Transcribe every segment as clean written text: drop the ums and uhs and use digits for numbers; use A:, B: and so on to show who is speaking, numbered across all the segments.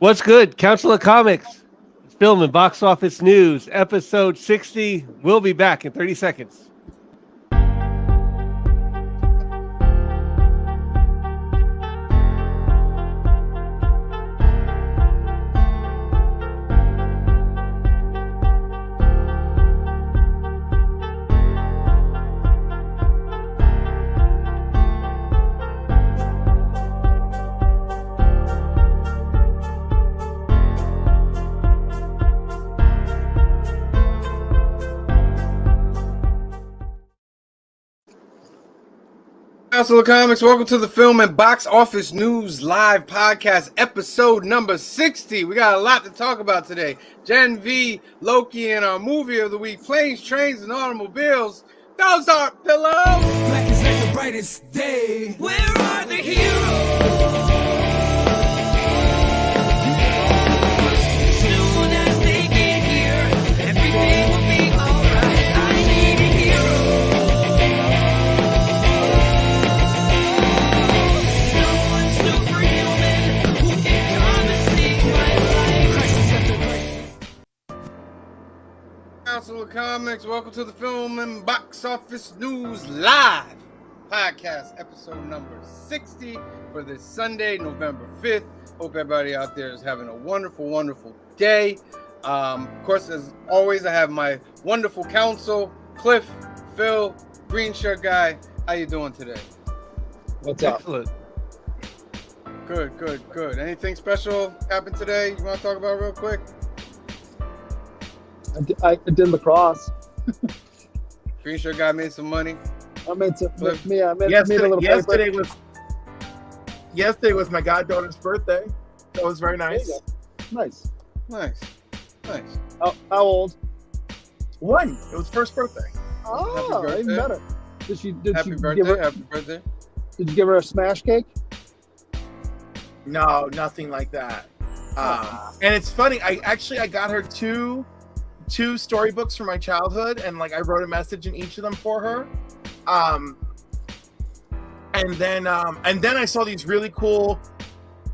A: What's good? Council of Comics, film and box office news, episode 60. We'll be back in 30 seconds.
B: Council of Comics, welcome to the Film and Box Office News Live Podcast, episode number 60. We got a lot to talk about today. Gen V, Loki, and our movie of the week, Planes, Trains, and Automobiles. Those are pillows.
C: Black is like the brightest day. Where are the heroes? Soon as they get here, everything will be alright. I need a hero. Someone superhuman who can come and save my life. Crisis after crisis.
B: Council of Comics, welcome to the Film and Box Office News Live Podcast, episode number 60 for this Sunday, November 5th. Hope everybody out there is having a wonderful, wonderful day. Of course, as always, I have my wonderful council, Cliff, Phil, Green Shirt Guy. How you doing today?
D: What's up?
A: Excellent.
B: Good. Anything special happened today you want to talk about real quick?
D: I did lacrosse.
B: Green Shirt Guy made some money.
D: I made some.
B: Cliff.
D: I made a little paper.
E: Yesterday was my goddaughter's birthday. That was very nice.
D: Nice.
B: Nice.
D: How old?
E: One. It was first birthday.
D: Oh,
B: Happy
D: even
B: birthday.
D: better. Did
B: Happy
D: you
B: birthday. Happy birthday.
D: Did you give her a smash cake?
E: No, nothing like that. And it's funny. I got her two storybooks from my childhood, and like I wrote a message in each of them for her. And then I saw these really cool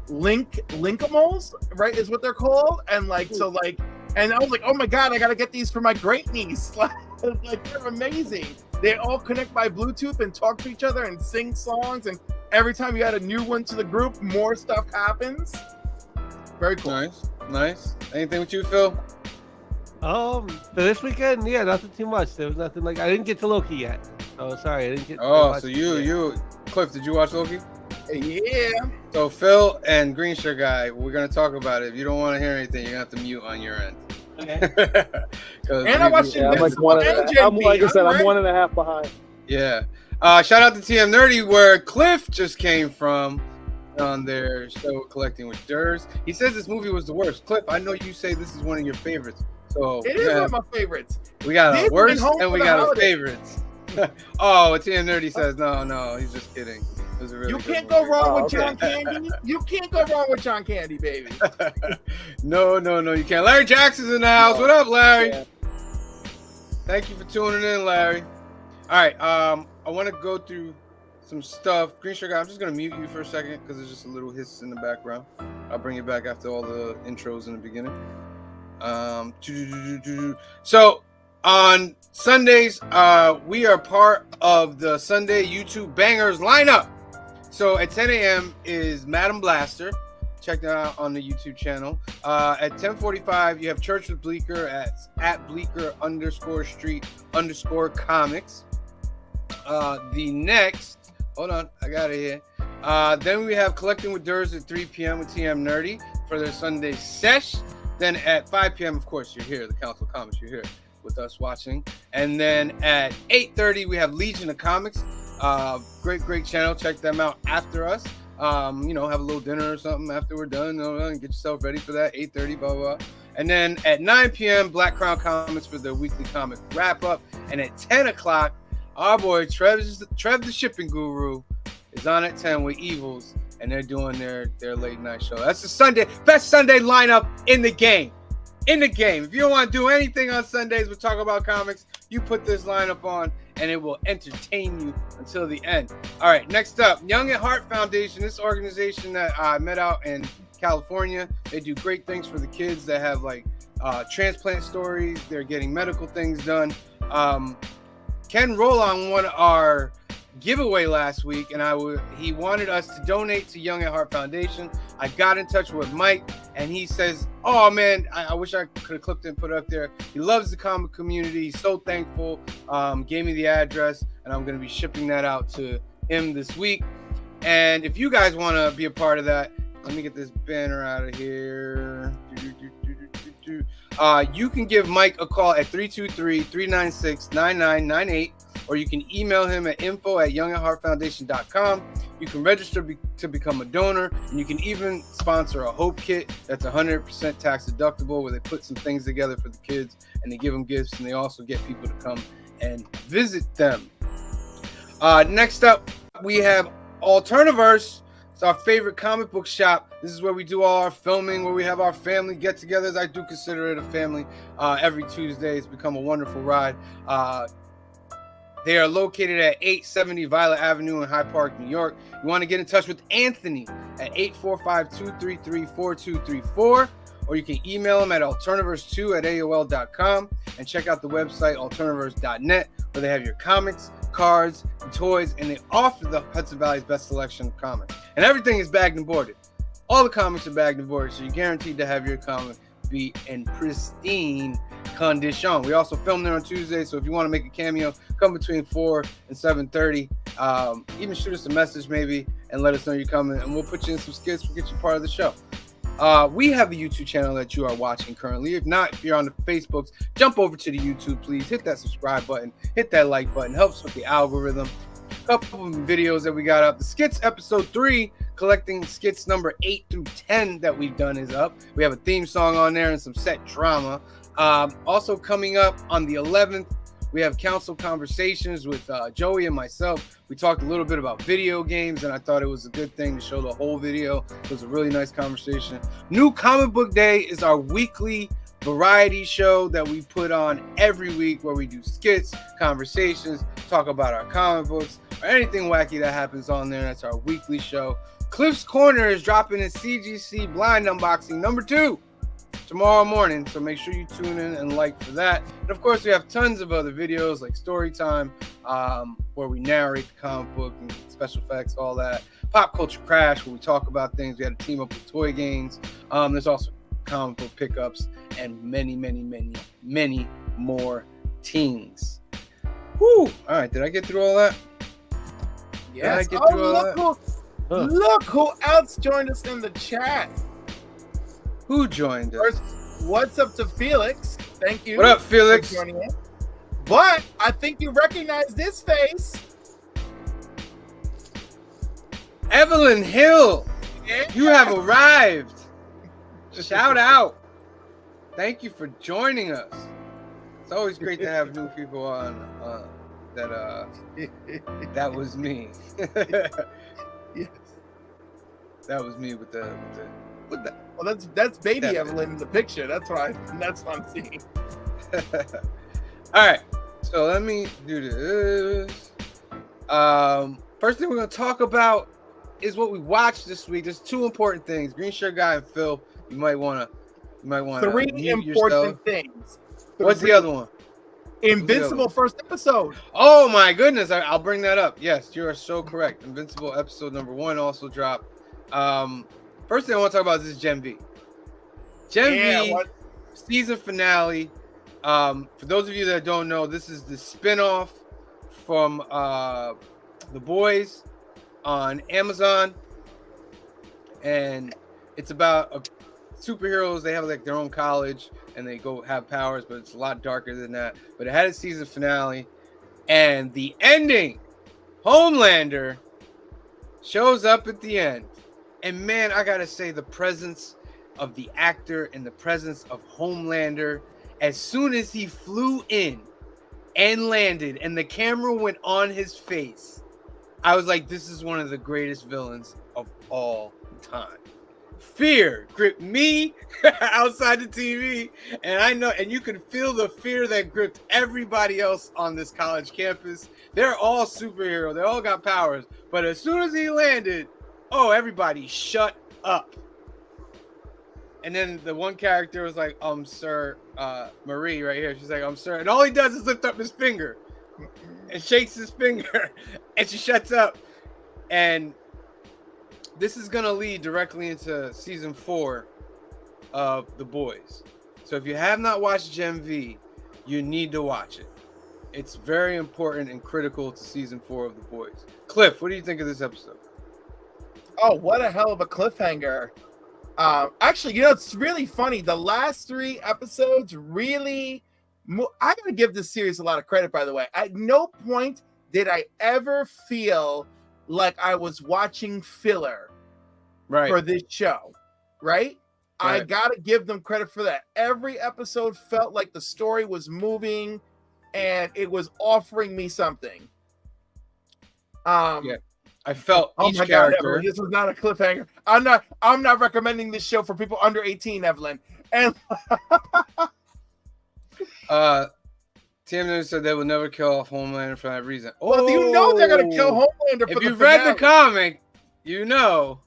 E: Linkimals, right? Is what they're called. And like so like, and I was like, oh my god, I gotta get these for my great niece. Like they're amazing. They all connect by Bluetooth and talk to each other and sing songs. And every time you add a new one to the group, more stuff happens. Very cool.
B: Nice. Anything with you, Phil?
A: For this weekend, yeah, nothing too much. There was nothing like I didn't get to Loki yet. Oh, sorry, I didn't get.
B: So you, Cliff, did you watch Loki?
E: Yeah.
B: So Phil and Green Shirt Guy, we're gonna talk about it. If you don't want to hear anything, you're gonna have to mute on your end.
A: Okay.
E: And I watched
D: I'm like one. I'm like I said. I'm 1.5 behind.
B: Yeah. Shout out to TM Nerdy, where Cliff just came from on their show Collecting with Durs. He says this movie was the worst. Cliff, I know you say this is one of your favorites. So
E: it is one of my favorites.
B: We got a
E: They've
B: worst
E: been home
B: and we
E: for the
B: got a
E: holidays.
B: favorites. Oh, TM Nerdy says no, he's just kidding. It was a really
E: You
B: good
E: can't go
B: movie.
E: wrong with
D: okay.
E: John Candy. You can't go wrong with John Candy, baby.
B: No, you can't. Larry Jackson's in the house. What up, Larry?
D: Yeah.
B: Thank you for tuning in, Larry. All right, I want to go through some stuff. Green Sugar, I'm just gonna mute you for a second because there's just a little hiss in the background. I'll bring you back after all the intros in the beginning. So on Sundays, we are part of the Sunday YouTube Bangers lineup. So at 10 a.m. is Madam Blaster. Check that out on the YouTube channel. At 10:45, you have Church with Bleecker at Bleecker_Street_comics. The next, hold on, I got it here. Then we have Collecting with Durs at 3 p.m. with TM Nerdy for their Sunday sesh. Then at 5 p.m., of course, you're here. The Council of Comics, you're here with us watching. And then at 8:30, we have Legion of Comics. Great channel. Check them out after us. Have a little dinner or something after we're done. And get yourself ready for that. 8:30, blah, blah, blah. And then at 9 p.m., Black Crown Comics for their weekly comic wrap-up. And at 10 o'clock, our boy Trev the Shipping Guru is on at 10 with Evils. And they're doing their late night show. That's the best Sunday lineup in the game. If you don't want to do anything on Sundays but talk about comics, you put this lineup on and it will entertain you until the end. All right, next up, Young at Heart Foundation. This organization that I met out in California. They do great things for the kids that have like transplant stories. They're getting medical things done. Ken Roland won our giveaway last week, and he wanted us to donate to Young at Heart Foundation. I got in touch with Mike, and he says, oh man, I wish I could have clipped it and put it up there. He loves the comic community. He's so thankful. Gave me the address, and I'm going to be shipping that out to him this week. And if you guys want to be a part of that, let me get this banner out of here. You can give Mike a call at 323-396-9998, or you can email him at info@youngatheartfoundation.com. You can register to become a donor, and you can even sponsor a Hope Kit that's 100% tax deductible, where they put some things together for the kids, and they give them gifts, and they also get people to come and visit them. Next up, we have Alterniverse. It's our favorite comic book shop. This is where we do all our filming, where we have our family get-togethers. I do consider it a family. Every Tuesday, it's become a wonderful ride. They are located at 870 Violet Avenue in Hyde Park, New York. You want to get in touch with Anthony at 845-233-4234, or you can email him at alterniverse2@aol.com, and check out the website alterniverse.net, where they have your comics, cards, and toys, and they offer the Hudson Valley's best selection of comics. And everything is bagged and boarded. All the comics are bagged and boarded, so you're guaranteed to have your comic be in pristine condition. We also film there on Tuesday, so if you want to make a cameo, come between 4 and 7:30. Even shoot us a message maybe and let us know you're coming, and we'll put you in some skits. We'll get you part of the show. We have a YouTube channel that you are watching currently. If not, if you're on the Facebooks, jump over to the YouTube, please. Hit that subscribe button. Hit that like button. Helps with the algorithm. A couple of videos that we got up. The skits episode 3, collecting skits number 8 through 10 that we've done, is up. We have a theme song on there and some set drama. Also coming up on the 11th, we have council conversations with Joey and myself. We talked a little bit about video games, and I thought it was a good thing to show the whole video. It was a really nice conversation. New Comic Book Day is our weekly variety show that we put on every week, where we do skits, conversations, talk about our comic books, or anything wacky that happens on there. That's our weekly show. Cliff's Corner is dropping its CGC blind unboxing number 2 tomorrow morning, so make sure you tune in and like for that. And of course, we have tons of other videos like Story Time, where we narrate the comic book and special effects, all that. Pop Culture Crash, where we talk about things. We had to team up with Toy Games. There's also comic book pickups and many, many, many, many more things. Whew. All right, did I get through all that?
E: Yes.
B: Did I get through all that?
E: Look who else joined us in the chat.
B: Who joined us?
E: First, what's up to Felix? Thank you.
B: What up, Felix?
E: for joining in. But I think you recognize this face.
B: Evelyn Hill,
E: Yeah.
B: you have arrived. Shout out. Thank you for joining us. It's always great to have new people on. That was me.
E: Yes.
B: That was me with the.
E: Well, that's baby
B: That-
E: Evelyn in the picture. That's what I'm seeing.
B: All right, so let me do this. First thing we're gonna talk about is what we watched this week. There's 2 important things. Green Shirt Guy and Phil. You might wanna.
E: 3
B: mute
E: important
B: yourself.
E: things.
B: What's the other one?
E: Invincible first episode.
B: Oh my goodness! I'll bring that up. Yes, you are so correct. Invincible episode number 1 also dropped. First thing I want to talk about is this Gen V. Gen V season finale. For those of you that don't know, this is the spinoff from The Boys on Amazon, and it's about superheroes. They have like their own college, and they go have powers, but it's a lot darker than that. But it had a season finale, and the ending, Homelander shows up at the end. And man, I gotta say, the presence of the actor and the presence of Homelander, as soon as he flew in and landed and the camera went on his face, I was like, this is one of the greatest villains of all time. Fear gripped me outside the TV, and I know, and you could feel the fear that gripped everybody else on this college campus. They're all superheroes, they all got powers, but as soon as he landed, oh, everybody shut up. And then the one character was like, Sir Marie right here. She's like, Sir. And all he does is lift up his finger and shakes his finger. And she shuts up. And this is going to lead directly into season 4 of The Boys. So if you have not watched Gen V, you need to watch it. It's very important and critical to season 4 of The Boys. Cliff, what do you think of this episode?
E: Oh, what a hell of a cliffhanger. Actually, it's really funny. The last 3 episodes really... I gotta give this series a lot of credit, by the way. At no point did I ever feel like I was watching filler for this show, right? I gotta give them credit for that. Every episode felt like the story was moving and it was offering me something.
B: I felt each character.
E: God, this was not a cliffhanger. I'm not recommending this show for people under 18, Evelyn. And
B: Tim said they will never kill off Homelander for that reason.
E: Well, you know they're gonna kill Homelander.
B: If you've read the comic, you know.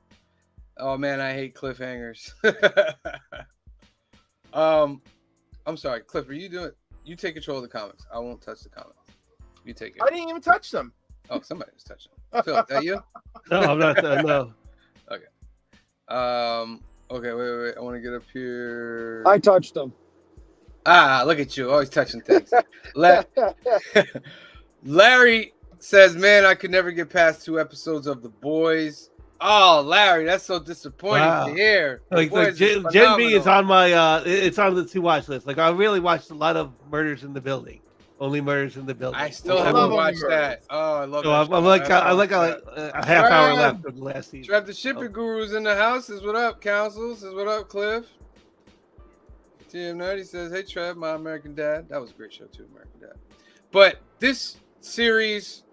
B: Oh man, I hate cliffhangers. I'm sorry, Cliff. Are you doing? You take control of the comics. I won't touch the comics. You take it.
E: I didn't even touch them.
B: Oh, somebody was touching them. Phil, is that you?
A: No, I'm not. No.
B: Okay. Okay. Wait. I want to get up here.
D: I touched them.
B: Look at you, always touching things. Larry says, "Man, I could never get past 2 episodes of The Boys." Oh, Larry, that's so disappointing to hear.
A: Like Gen V is on my it's on the to watch list. Like I really watched a lot of Murders in the Building. Only Murders in the Building.
B: I still haven't watched that. Oh, I love that.
A: I'm like a half hour left of the last season.
B: Trev the Shipping Guru's in the house. Says what up, Council? Says what up, Cliff? TM90 says, "Hey Trev, My American Dad." That was a great show too, American Dad. But this series,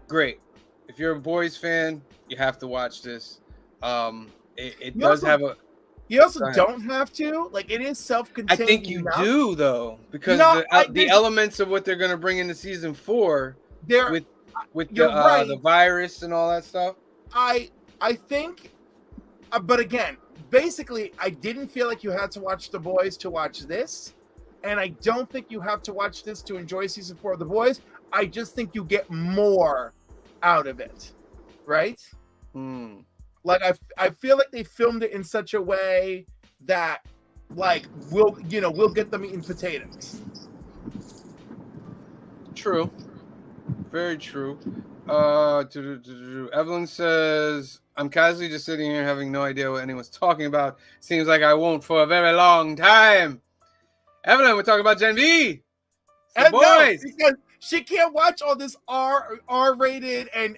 B: great. If you're a Boys fan, you have to watch this. It does have a.
E: You also don't have to. Like it is self-contained.
B: I think you do though, because the elements of what they're going to bring into season 4, with the virus and all that stuff.
E: I think, but again, basically, I didn't feel like you had to watch The Boys to watch this, and I don't think you have to watch this to enjoy season 4 of The Boys. I just think you get more out of it, right? Like I feel like they filmed it in such a way that like we'll get them eating potatoes.
B: True, very true. Evelyn says, "I'm casually just sitting here having no idea what anyone's talking about. Seems like I won't for a very long time." Evelyn, we're talking about Gen V. The Boys.
E: No, because she can't watch all this R-rated and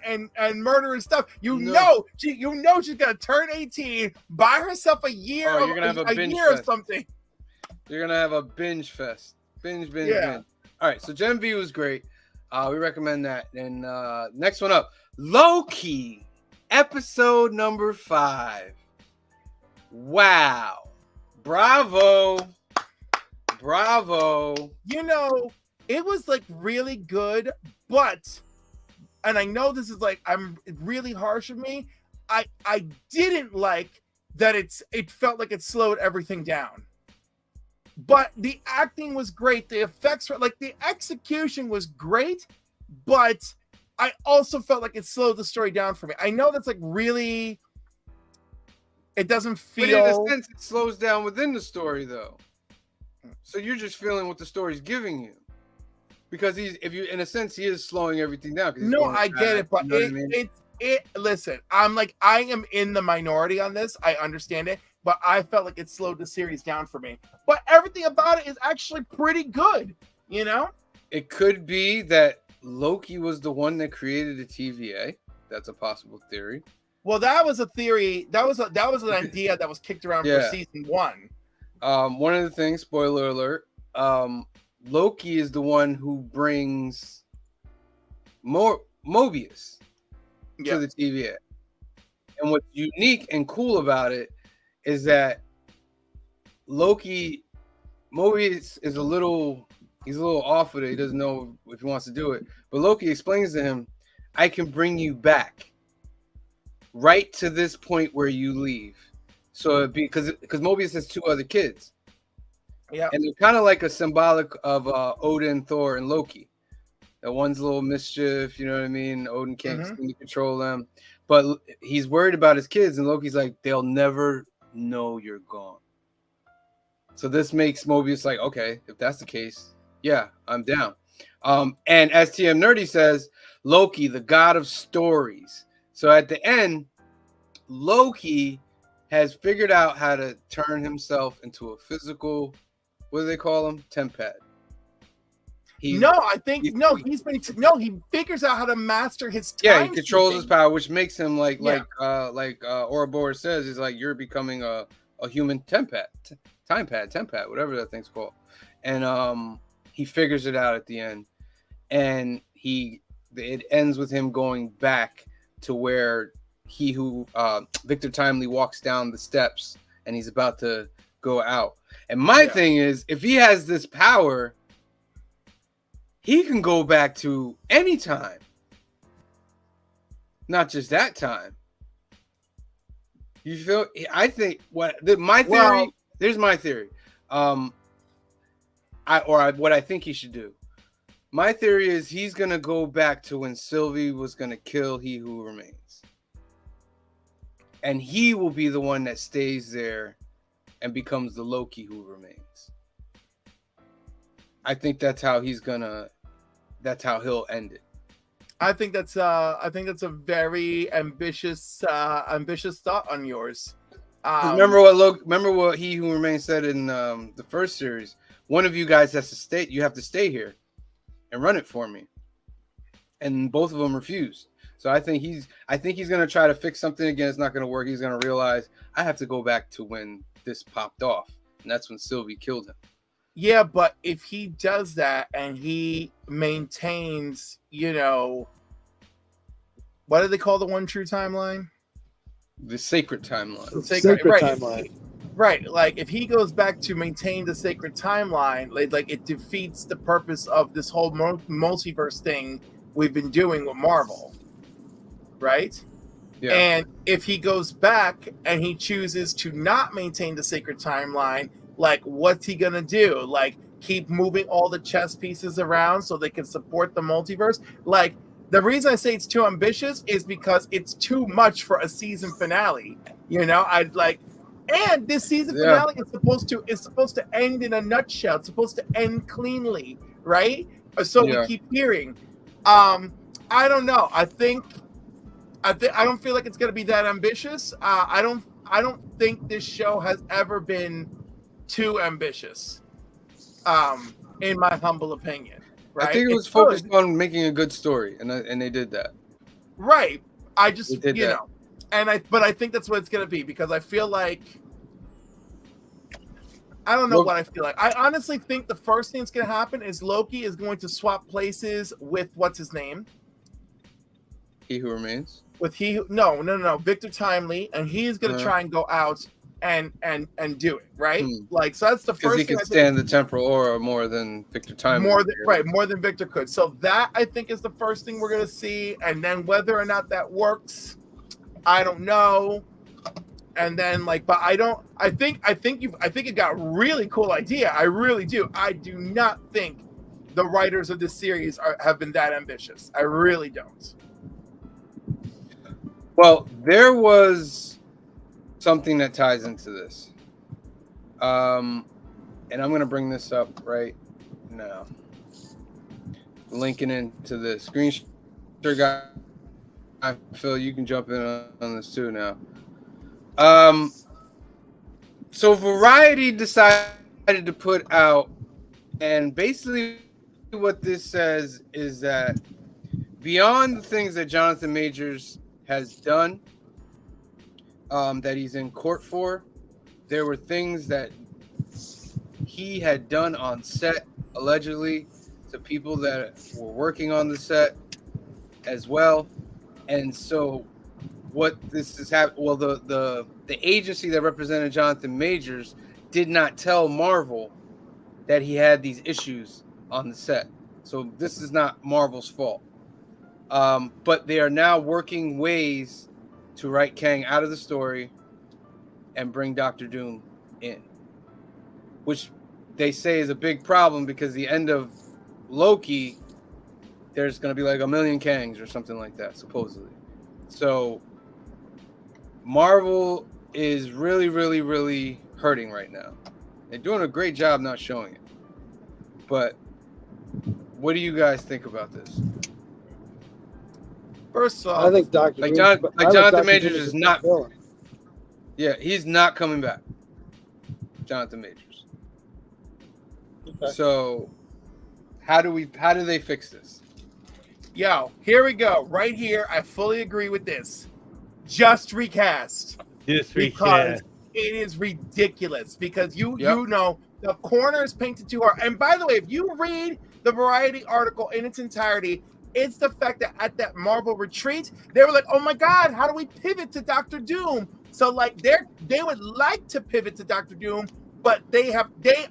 E: murder and stuff. You know she's gonna turn 18, buy herself a year,
B: you're gonna have a binge
E: year
B: fest.
E: or something.
B: You're gonna have a binge fest. Binge.
E: Yeah.
B: All right, so Gen V was great. We recommend that. And next one up, Loki, episode number 5. Wow. Bravo.
E: It was like really good, but, and I know this is like, I'm really harsh of me. I didn't like that it felt like it slowed everything down. But the acting was great. The effects were like, the execution was great, but I also felt like it slowed the story down for me. I know that's like really, it doesn't feel.
B: But in a sense, it slows down within the story though. So you're just feeling what the story's giving you. Because he is slowing everything down.
E: No, I get it, but listen, I am in the minority on this. I understand it, but I felt like it slowed the series down for me. But everything about it is actually pretty good, It
B: could be that Loki was the one that created the TVA. That's a possible theory.
E: Well, that was a theory. That was an idea that was kicked around for season 1.
B: One of the things, spoiler alert, Loki is the one who brings Mobius to the TVA. And what's unique and cool about it is that Mobius is a little off with it. He doesn't know if he wants to do it. But Loki explains to him, "I can bring you back right to this point where you leave. So because Mobius has 2 other kids.
E: Yeah.
B: And they're kind of like a symbolic of Odin, Thor, and Loki. That one's a little mischief, you know what I mean? Odin can't seem to control them. But he's worried about his kids, and Loki's like, they'll never know you're gone. So this makes Mobius like, okay, if that's the case, yeah, I'm down. And as TM Nerdy says, Loki, the god of stories. So at the end, Loki has figured out how to turn himself into a physical, what do they call him? Tempad.
E: He figures out how to master his time.
B: Yeah, he controls his power, which makes him like Ouroboros says, is like you're becoming a human time pad, whatever that thing's called. And he figures it out at the end, and it ends with him going back to where Victor Timely walks down the steps, and he's about to go out. And my thing is, if he has this power, he can go back to any time, not just that time. You feel? I think my theory. Well, here's my theory. What I think he should do. My theory is he's gonna go back to when Sylvie was gonna kill He Who Remains, and he will be the one that stays there and becomes the Loki who remains. I think that's how he'll end it.
E: I think that's a very ambitious thought on yours.
B: Remember what He Who Remains said in the first series. One of you guys has to stay. You have to stay here and run it for me. And both of them refused. So I think he's gonna try to fix something again. It's not gonna work. He's gonna realize I have to go back to when this popped off, and that's when Sylvie killed him.
E: Yeah, but if he does that and he maintains, what do they call the one true timeline?
B: The sacred timeline.
D: The sacred timeline.
E: Right. Like if he goes back to maintain the sacred timeline, like it defeats the purpose of this whole multiverse thing we've been doing with Marvel. Right?
B: Yeah.
E: And if he goes back and he chooses to not maintain the sacred timeline, like what's he gonna do? Like keep moving all the chess pieces around so they can support the multiverse? Like the reason I say it's too ambitious is because it's too much for a season finale. And this season finale is supposed to end in a nutshell. It's supposed to end cleanly, right? So we keep hearing. I don't know. I don't feel like it's gonna be that ambitious. I don't think this show has ever been too ambitious, in my humble opinion. Right?
B: I think it was focused on making a good story, and they did that.
E: Right. I just know, but I think that's what it's gonna be because I feel like I don't know what I feel like. I honestly think the first thing that's gonna happen is Loki is going to swap places with what's his name?
B: He Who Remains.
E: No, Victor Timely, and he's gonna try and go out and do it, right? Like, so that's the first thing.
B: Because he can stand the temporal aura more than Victor Timely.
E: More than Victor could. So that I think is the first thing we're gonna see, and then whether or not that works, I don't know. And then but I think you got a really cool idea. I really do. I do not think the writers of this series have been that ambitious. I really don't.
B: Well, there was something that ties into this. And I'm going to bring this up right now. Linking into the screen share guy. Phil, you can jump in on this too now. So Variety decided to put out, and basically what this says is that beyond the things that Jonathan Majors has done, that he's in court for, there were things that he had done on set, allegedly, to people that were working on the set as well. And so what this is happening, well, the agency that represented Jonathan Majors did not tell Marvel that he had these issues on the set. So this is not Marvel's fault. But they are now working ways to write Kang out of the story and bring Doctor Doom in, which they say is a big problem because the end of Loki, there's going to be like 1 million Kangs or something like that, supposedly. So Marvel is really, really, really hurting right now. They're doing a great job not showing it. But what do you guys think about this?
E: First off,
D: I think Doctor
B: Like
D: Doom,
B: Jonathan Majors is not. Yeah, he's not coming back. Jonathan Majors.
D: Okay.
B: So how do they fix this?
E: yo, here we go. Right here, I fully agree with this. Just recast.
A: Just
E: Because
A: recast.
E: it is ridiculous. Because you
B: Yep.
E: you know the corner is painted too hard. And by the way, if you read the Variety article in its entirety, it's the fact that at that Marvel retreat, they were like, "Oh my God, how do we pivot to Doctor Doom?" So like they would like to pivot to Doctor Doom, but they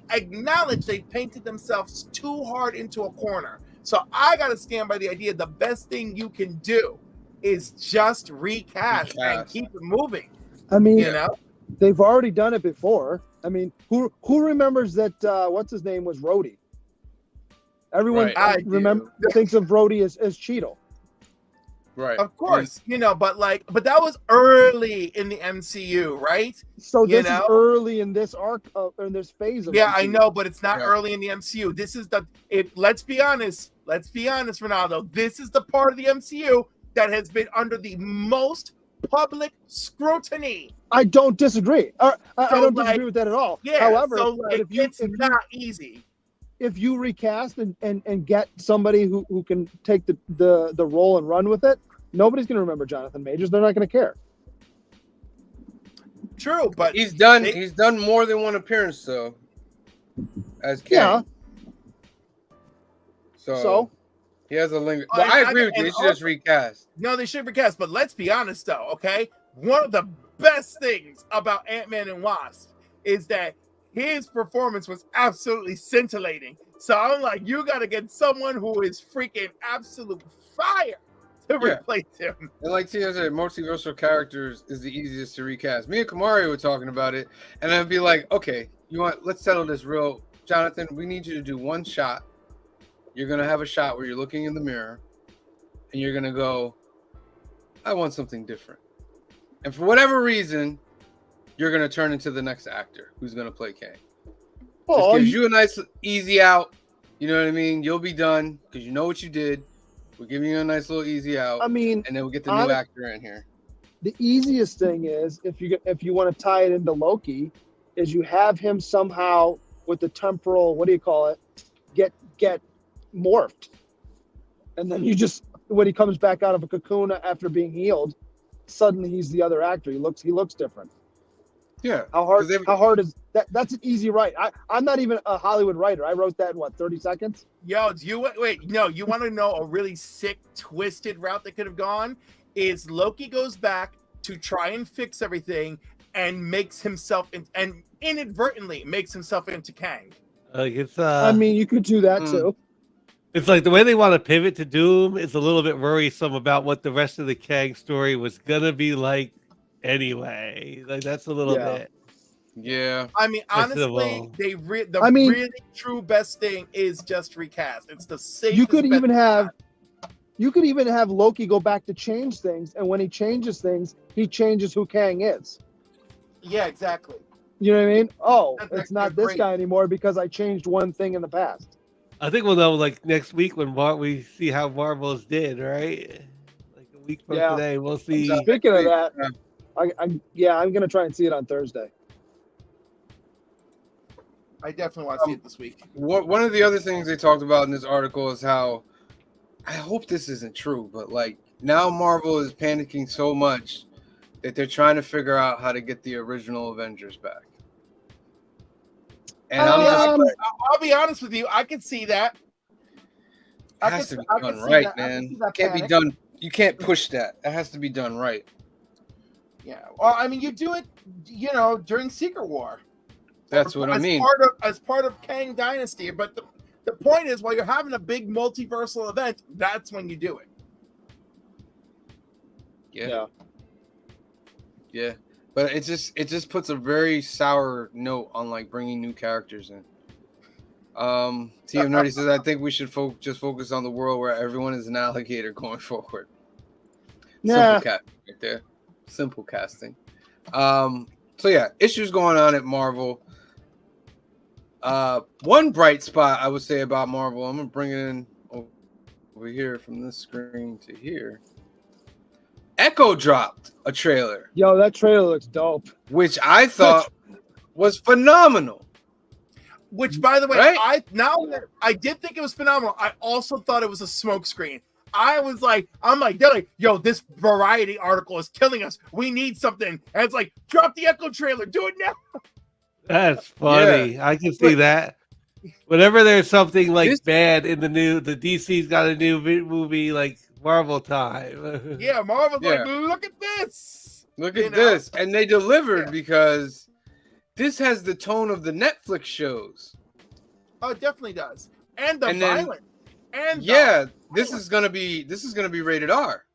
E: acknowledge they painted themselves too hard into a corner. So I gotta stand by the idea the best thing you can do is just recast. And keep it moving.
D: I mean,
E: You know?
D: they've already done it before. I mean, who remembers that? What's his name was Rhodey? Everyone
B: Right.
E: I
D: thinks of Rhodey as Cheeto.
B: Right.
E: Of course, you know, but that was early in the MCU, right?
D: So
E: You
D: this is
E: know?
D: early in this arc in this phase of
E: Yeah, I
D: MCU.
E: know, but it's not
B: Yeah.
E: early in the MCU. This is let's be honest, Ronaldo. This is the part of the MCU that has been under the most public scrutiny.
D: I don't disagree. I
E: So,
D: don't
E: like,
D: disagree with that at all.
E: Yeah,
D: However,
E: so
D: but
E: like,
D: if you
E: it's not easy.
D: if you recast and get somebody who can take the role and run with it, nobody's going to remember Jonathan Majors. They're not going to care.
E: True, but
B: He's done more than one appearance though. As Kang.
D: Yeah.
B: So he has a linger.
E: Oh,
B: But
E: and
B: I agree with you.
E: and
B: They should just
E: also-
B: recast.
E: no, they should recast. But let's be honest, though. Okay, one of the best things about Ant-Man and Wasp is that his performance was absolutely scintillating. So I'm like, you got to get someone who is freaking absolute fire to
B: Yeah.
E: replace him.
B: And like Tia said, multiversal characters is the easiest to recast. Me and Kamari were talking about it, and I'd be like, okay, let's settle this real. Jonathan, we need you to do one shot. You're gonna have a shot where you're looking in the mirror and you're gonna go, I want something different. And for whatever reason, you're gonna turn into the next actor who's gonna play Kang.
D: Oh,
B: Just gives you a nice easy out. You know what I mean? You'll be done because you know what you did. We're giving you a nice little easy out.
D: I mean,
B: and then we'll get the new actor in here.
D: the easiest thing is if you want to tie it into Loki, is you have him somehow with the temporal, what do you call it, get morphed, and then you just when he comes back out of a cocoon after being healed, suddenly he's the other actor. He looks different.
B: Yeah.
D: How hard is that? That's an easy write. I'm not even a Hollywood writer. I wrote that in 30 seconds.
E: Yo, you want to know a really sick, twisted route that could have gone? Is Loki goes back to try and fix everything and makes himself and inadvertently makes himself into Kang.
A: Like it's
D: I mean, you could do that too.
A: It's like the way they want to pivot to Doom is a little bit worrisome about what the rest of the Kang story was gonna be like anyway. Like that's a little bit.
B: Yeah.
E: I mean, honestly,
A: questionable.
E: really true best thing is just recast. It's the safest.
D: You could
E: bet
D: even
E: they
D: have
E: got.
D: you could even have Loki go back to change things, and when he changes things, he changes who Kang is.
E: Yeah, exactly.
D: You know what I mean? Oh,
E: That's
D: it's not
E: actually
D: this
E: great.
D: guy anymore because I changed one thing in the past.
A: I think we'll know like next week when we see how Marvels did, right? Like a week from today, we'll see.
D: Speaking of that, I'm gonna try and see it on Thursday.
E: I definitely want to see it this week.
B: One of the other things they talked about in this article is how I hope this isn't true, but like now Marvel is panicking so much that they're trying to figure out how to get the original Avengers back. And
E: I'll be honest with you. I can see that.
B: It has to be done right, man. It can't be done. You can't push that. It has to be done right.
E: Yeah. Well, I mean, you do it, during Secret War.
B: That's what I mean.
E: As part of Kang Dynasty. But the point is, while you're having a big multiversal event, that's when you do it.
B: Yeah. But it just puts a very sour note on like bringing new characters in. TM Nerdy says I think we should just focus on the world where everyone is an alligator going forward.
D: Nah.
B: Simple casting right there. Simple casting. So yeah, issues going on at Marvel. One bright spot I would say about Marvel, I'm gonna bring it in over here from this screen to here. Echo dropped a trailer,
D: Yo, that trailer looks dope.
B: which I thought was phenomenal.
E: Which, by the way,
B: Right?
E: I did think it was phenomenal. I also thought it was a smokescreen. I'm like, they're like, yo, this Variety article is killing us. We need something. And it's like, drop the Echo trailer. Do it now.
A: That's funny. I can see that. Whenever there's something like bad in the DC's got a new movie like Marvel time.
E: Yeah, Marvel's like, look at this.
B: Look at this. And they delivered because this has the tone of the Netflix shows.
E: Oh, it definitely does. And the violence.
B: This is gonna be rated R.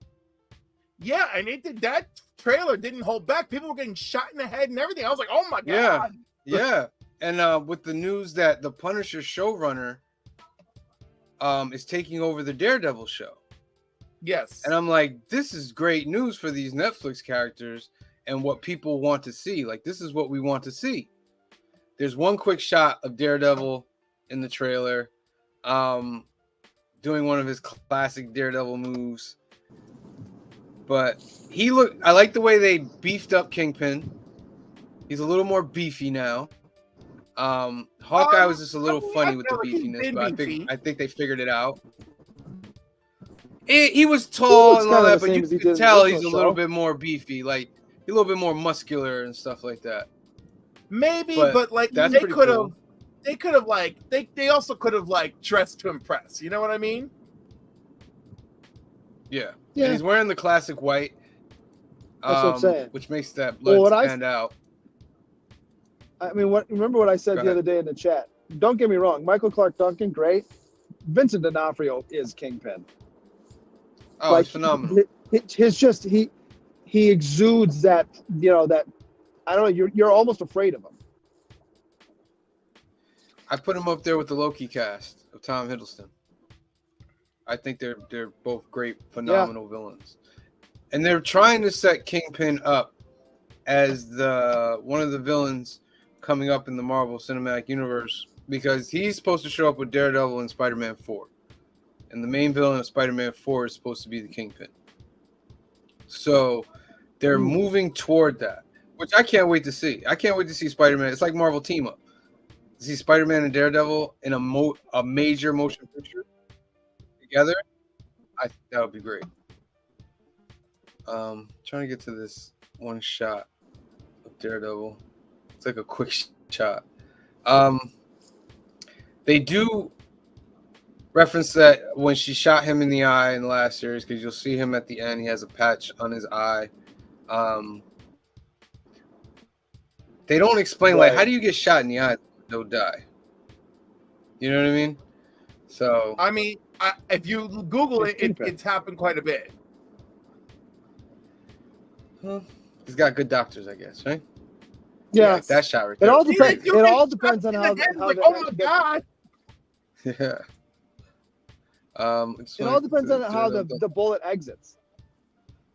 E: Yeah, and that trailer didn't hold back. People were getting shot in the head and everything. I was like, oh my god.
B: Yeah. And with the news that the Punisher showrunner is taking over the Daredevil show.
E: Yes.
B: And I'm like, this is great news for these Netflix characters and what people want to see. Like, this is what we want to see. There's one quick shot of Daredevil in the trailer, doing one of his classic Daredevil moves. But I like the way they beefed up Kingpin. He's a little more beefy now. Hawkeye was just a little funny with the beefiness, but I think they figured it out. He was tall and all that, but you could tell he's a little bit more beefy, like a little bit more muscular and stuff like that.
E: Maybe, but like they could have, they also could have like dressed to impress. You know what I mean?
B: Yeah. And he's wearing the classic white.
D: That's what I'm saying.
B: Which makes that blood stand out.
D: I mean, remember what I said the other day in the chat? Don't get me wrong. Michael Clark Duncan, great. Vincent D'Onofrio is Kingpin.
B: Oh, like, it's phenomenal.
D: He exudes that, that, I don't know, you're almost afraid of him.
B: I put him up there with the Loki cast of Tom Hiddleston. I think they're both great, phenomenal villains. And they're trying to set Kingpin up as one of the villains coming up in the Marvel Cinematic Universe because he's supposed to show up with Daredevil and Spider-Man 4. And the main villain of Spider-Man 4 is supposed to be the Kingpin. So they're moving toward that, which I can't wait to see. I can't wait to see Spider-Man. It's like Marvel team up. To see Spider-Man and Daredevil in a major motion picture together, I think that would be great. Trying to get to this one shot of Daredevil. It's like a quick shot. They do reference that when she shot him in the eye in the last series, because you'll see him at the end. He has a patch on his eye. They don't explain like how do you get shot in the eye? They'll die. You know what I mean? So
E: I mean, if you Google it's happened quite a bit.
B: Well, he's got good doctors, I guess, right?
D: Yeah,
B: like that shot right there.
D: It all depends. It all depends on how.
E: Like, oh my god!
B: Yeah.
D: It all depends on how the bullet exits,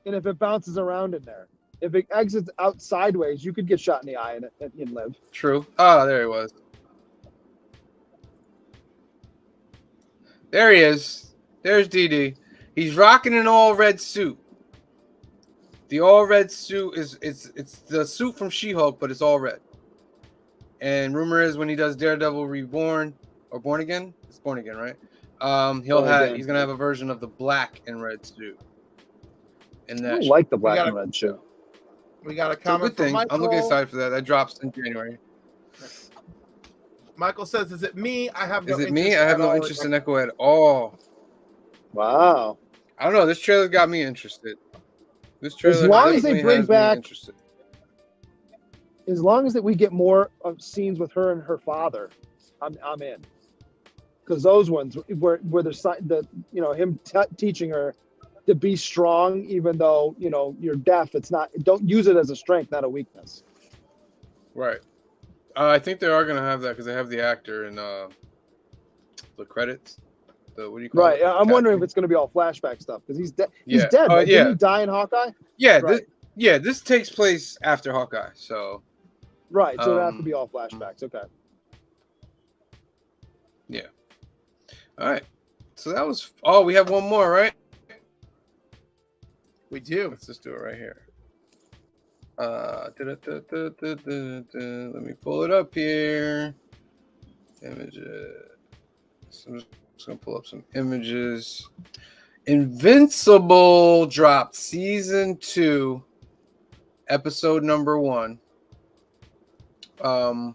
D: and if it bounces around in there. If it exits out sideways, you could get shot in the eye and live.
B: True. Oh, there he was. There he is. There's DD. He's rocking an all red suit. The all red suit it's the suit from She-Hulk, but it's all red. And rumor is when he does Daredevil Reborn or Born Again, it's Born Again, right? He's gonna have a version of the black and red suit. And that
D: I don't like the black and red suit.
E: We got a
B: it's
E: comment
B: a good thing.
E: from Michael.
B: I'm looking excited for that. That drops in January.
E: Michael says, "Is it me? I have no
B: Is it
E: interest
B: me? I have no interest in Echo at all."
D: Wow.
B: I don't know. This trailer got me interested. This trailer
D: as long as they bring
B: has
D: back,
B: me interested.
D: As long as that we get more scenes with her and her father, I'm in. Because those ones where the him teaching her to be strong, even though you're deaf. It's not. Don't use it as a strength, not a weakness.
B: Right. I think they are gonna have that because they have the actor in the credits. The what do you call
D: Right.
B: it?
D: I'm wondering if
B: Caption?
D: it's going to be all flashback stuff because he's dead. He's
B: Yeah.
D: dead.
B: Oh
D: Right?
B: yeah.
D: Didn't he die in Hawkeye?
B: Yeah.
D: Right.
B: This takes place after Hawkeye. So.
D: Right. So it'd have to be all flashbacks. Okay.
B: Yeah. All right. So that was. Oh, we have one more, right?
E: We do.
B: Let's just do it right here. Let me pull it up here. Images. I'm just gonna pull up some images. Invincible dropped season 2, episode number 1. Let me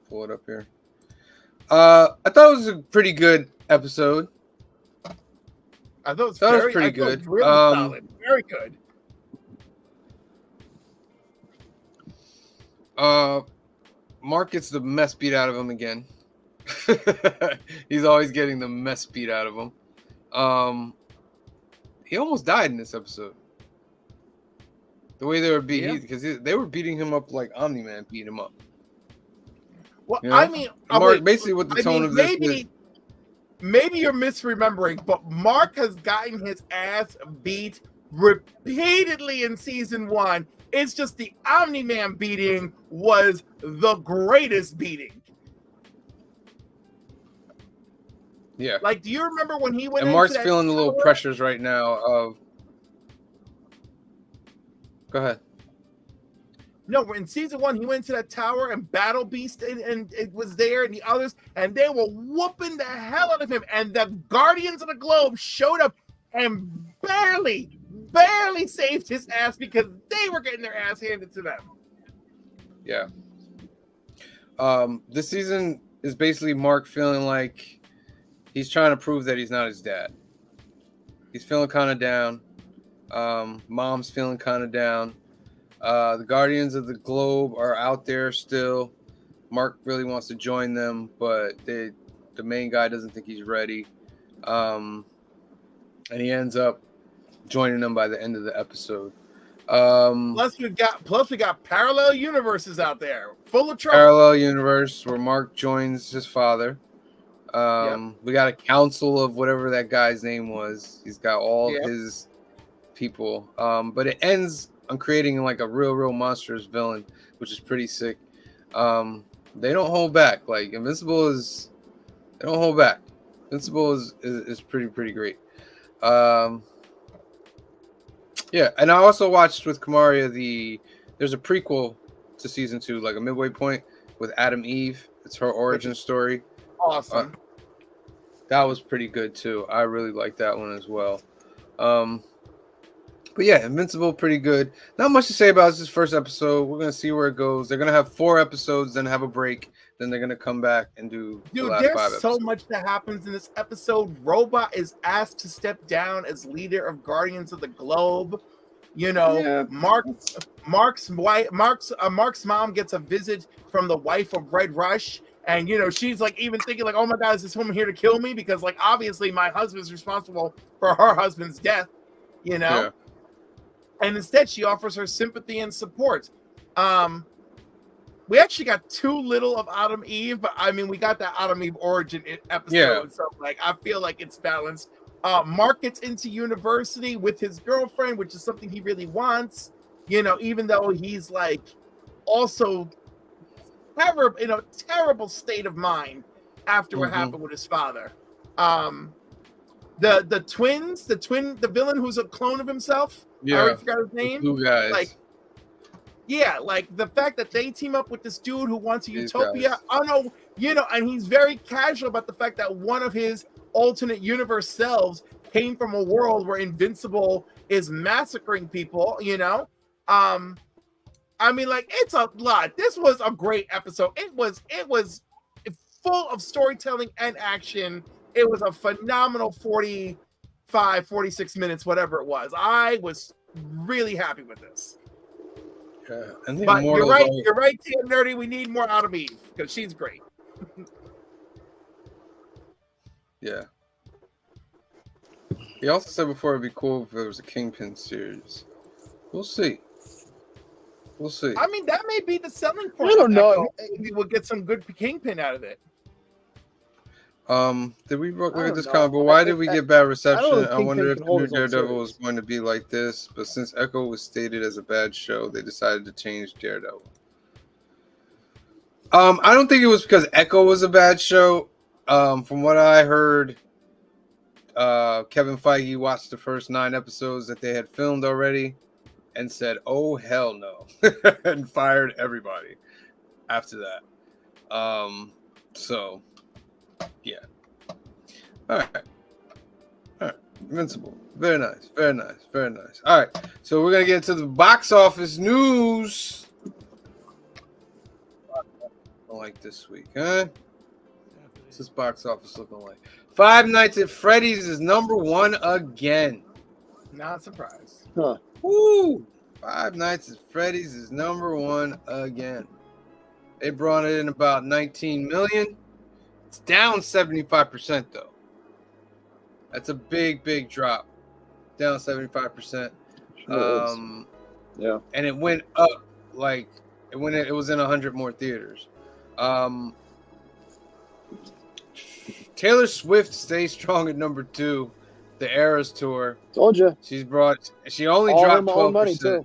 B: pull it up here. I thought it was a pretty good episode.
E: I thought it was
B: pretty good.
E: It was really solid. Very good.
B: Mark gets the mess beat out of him again. He's always getting the mess beat out of him. He almost died in this episode. The way they were beating, because they were beating him up like Omni-Man beat him up.
E: Well,
B: You know?
E: I mean,
B: Mark, basically what the tone of this is.
E: Maybe you're misremembering, but Mark has gotten his ass beat repeatedly in season 1. It's just the Omni-Man beating was the greatest beating.
B: Yeah.
E: Like, do you remember when he went?
B: And Mark's feeling the little pressures right now of. Go ahead.
E: No, in season 1, he went to that tower and Battle Beast and it was there and the others, and they were whooping the hell out of him. And the Guardians of the Globe showed up and barely saved his ass because they were getting their ass handed to them.
B: Yeah. This season is basically Mark feeling like he's trying to prove that he's not his dad. He's feeling kind of down. Mom's feeling kind of down. The Guardians of the Globe are out there still. Mark really wants to join them, but the main guy doesn't think he's ready. And he ends up joining them by the end of the episode.
E: Plus we got parallel universes out there full of trouble.
B: Parallel universe where Mark joins his father. We got a council of whatever that guy's name was. He's got all his people. But it ends on creating like a real monstrous villain, which is pretty sick. They don't hold back. Like Invincible is, they don't hold back. Invincible is pretty great. Yeah, and I also watched with Kamaria there's a prequel to season 2, like a midway point with Adam Eve. It's her origin story.
E: Awesome.
B: That was pretty good too. I really like that one as well. But yeah, Invincible, pretty good. Not much to say about this first episode. We're gonna see where it goes. They're gonna have 4 episodes, then have a break, then they're gonna come back and do the last 5 episodes.
E: There's so much that happens in this episode. Robot is asked to step down as leader of Guardians of the Globe. Mark's mom gets a visit from the wife of Red Rush, and she's like even thinking like, oh my God, is this woman here to kill me? Because like obviously my husband's responsible for her husband's death.
B: Yeah.
E: And instead she offers her sympathy and support. We actually got too little of Adam Eve, but I mean we got that Adam Eve origin episode, so like I feel like it's balanced. Mark gets into university with his girlfriend, which is something he really wants, even though he's like also in a terrible state of mind after what happened with his father. The villain who's a clone of himself. I already forgot his name.
B: The 2 guys.
E: Like the fact that they team up with this dude who wants a utopia. Oh no, and he's very casual about the fact that one of his alternate universe selves came from a world where Invincible is massacring people. I mean, like it's a lot. This was a great episode. It was full of storytelling and action. It was a phenomenal 46 minutes, whatever it was. I was really happy with this.
B: Yeah. And
E: but you're right, Team Nerdy. We need more out of Eve because she's great.
B: Yeah. He also said before it'd be cool if there was a Kingpin series. We'll see. We'll see.
E: I mean, that may be the selling point.
D: I don't
E: of
D: know.
E: Echo. Maybe we'll get some good Kingpin out of it.
B: Did we look
D: I
B: at
D: don't
B: this
D: know.
B: comic? But why did we get bad reception?
D: think
B: I wonder
D: Kingpin
B: if
D: can
B: the
D: hold
B: new
D: his own
B: Daredevil was
D: series.
B: going to be like this. But since Echo was stated as a bad show, they decided to change Daredevil. I don't think it was because Echo was a bad show. From what I heard, Kevin Feige watched the first 9 episodes that they had filmed already and said, "Oh hell no," and fired everybody after that. So yeah. All right. Invincible. Very nice. Very nice. Very nice. All right. So we're gonna get into the box office news. Like this week, huh? What's this box office looking like? Five Nights at Freddy's is number 1 again.
E: Not surprised.
D: Huh.
B: Woo! Five Nights at Freddy's is number 1 again. They brought it in about 19 million. It's down 75% though. That's a big drop. Down 75%.
D: Sure is. Yeah.
B: And it went up like it was in 100 more theaters. Taylor Swift stays strong at number 2. The Eras tour.
D: Told you.
B: She only
D: All
B: dropped
D: her own
B: 12%.
D: money too.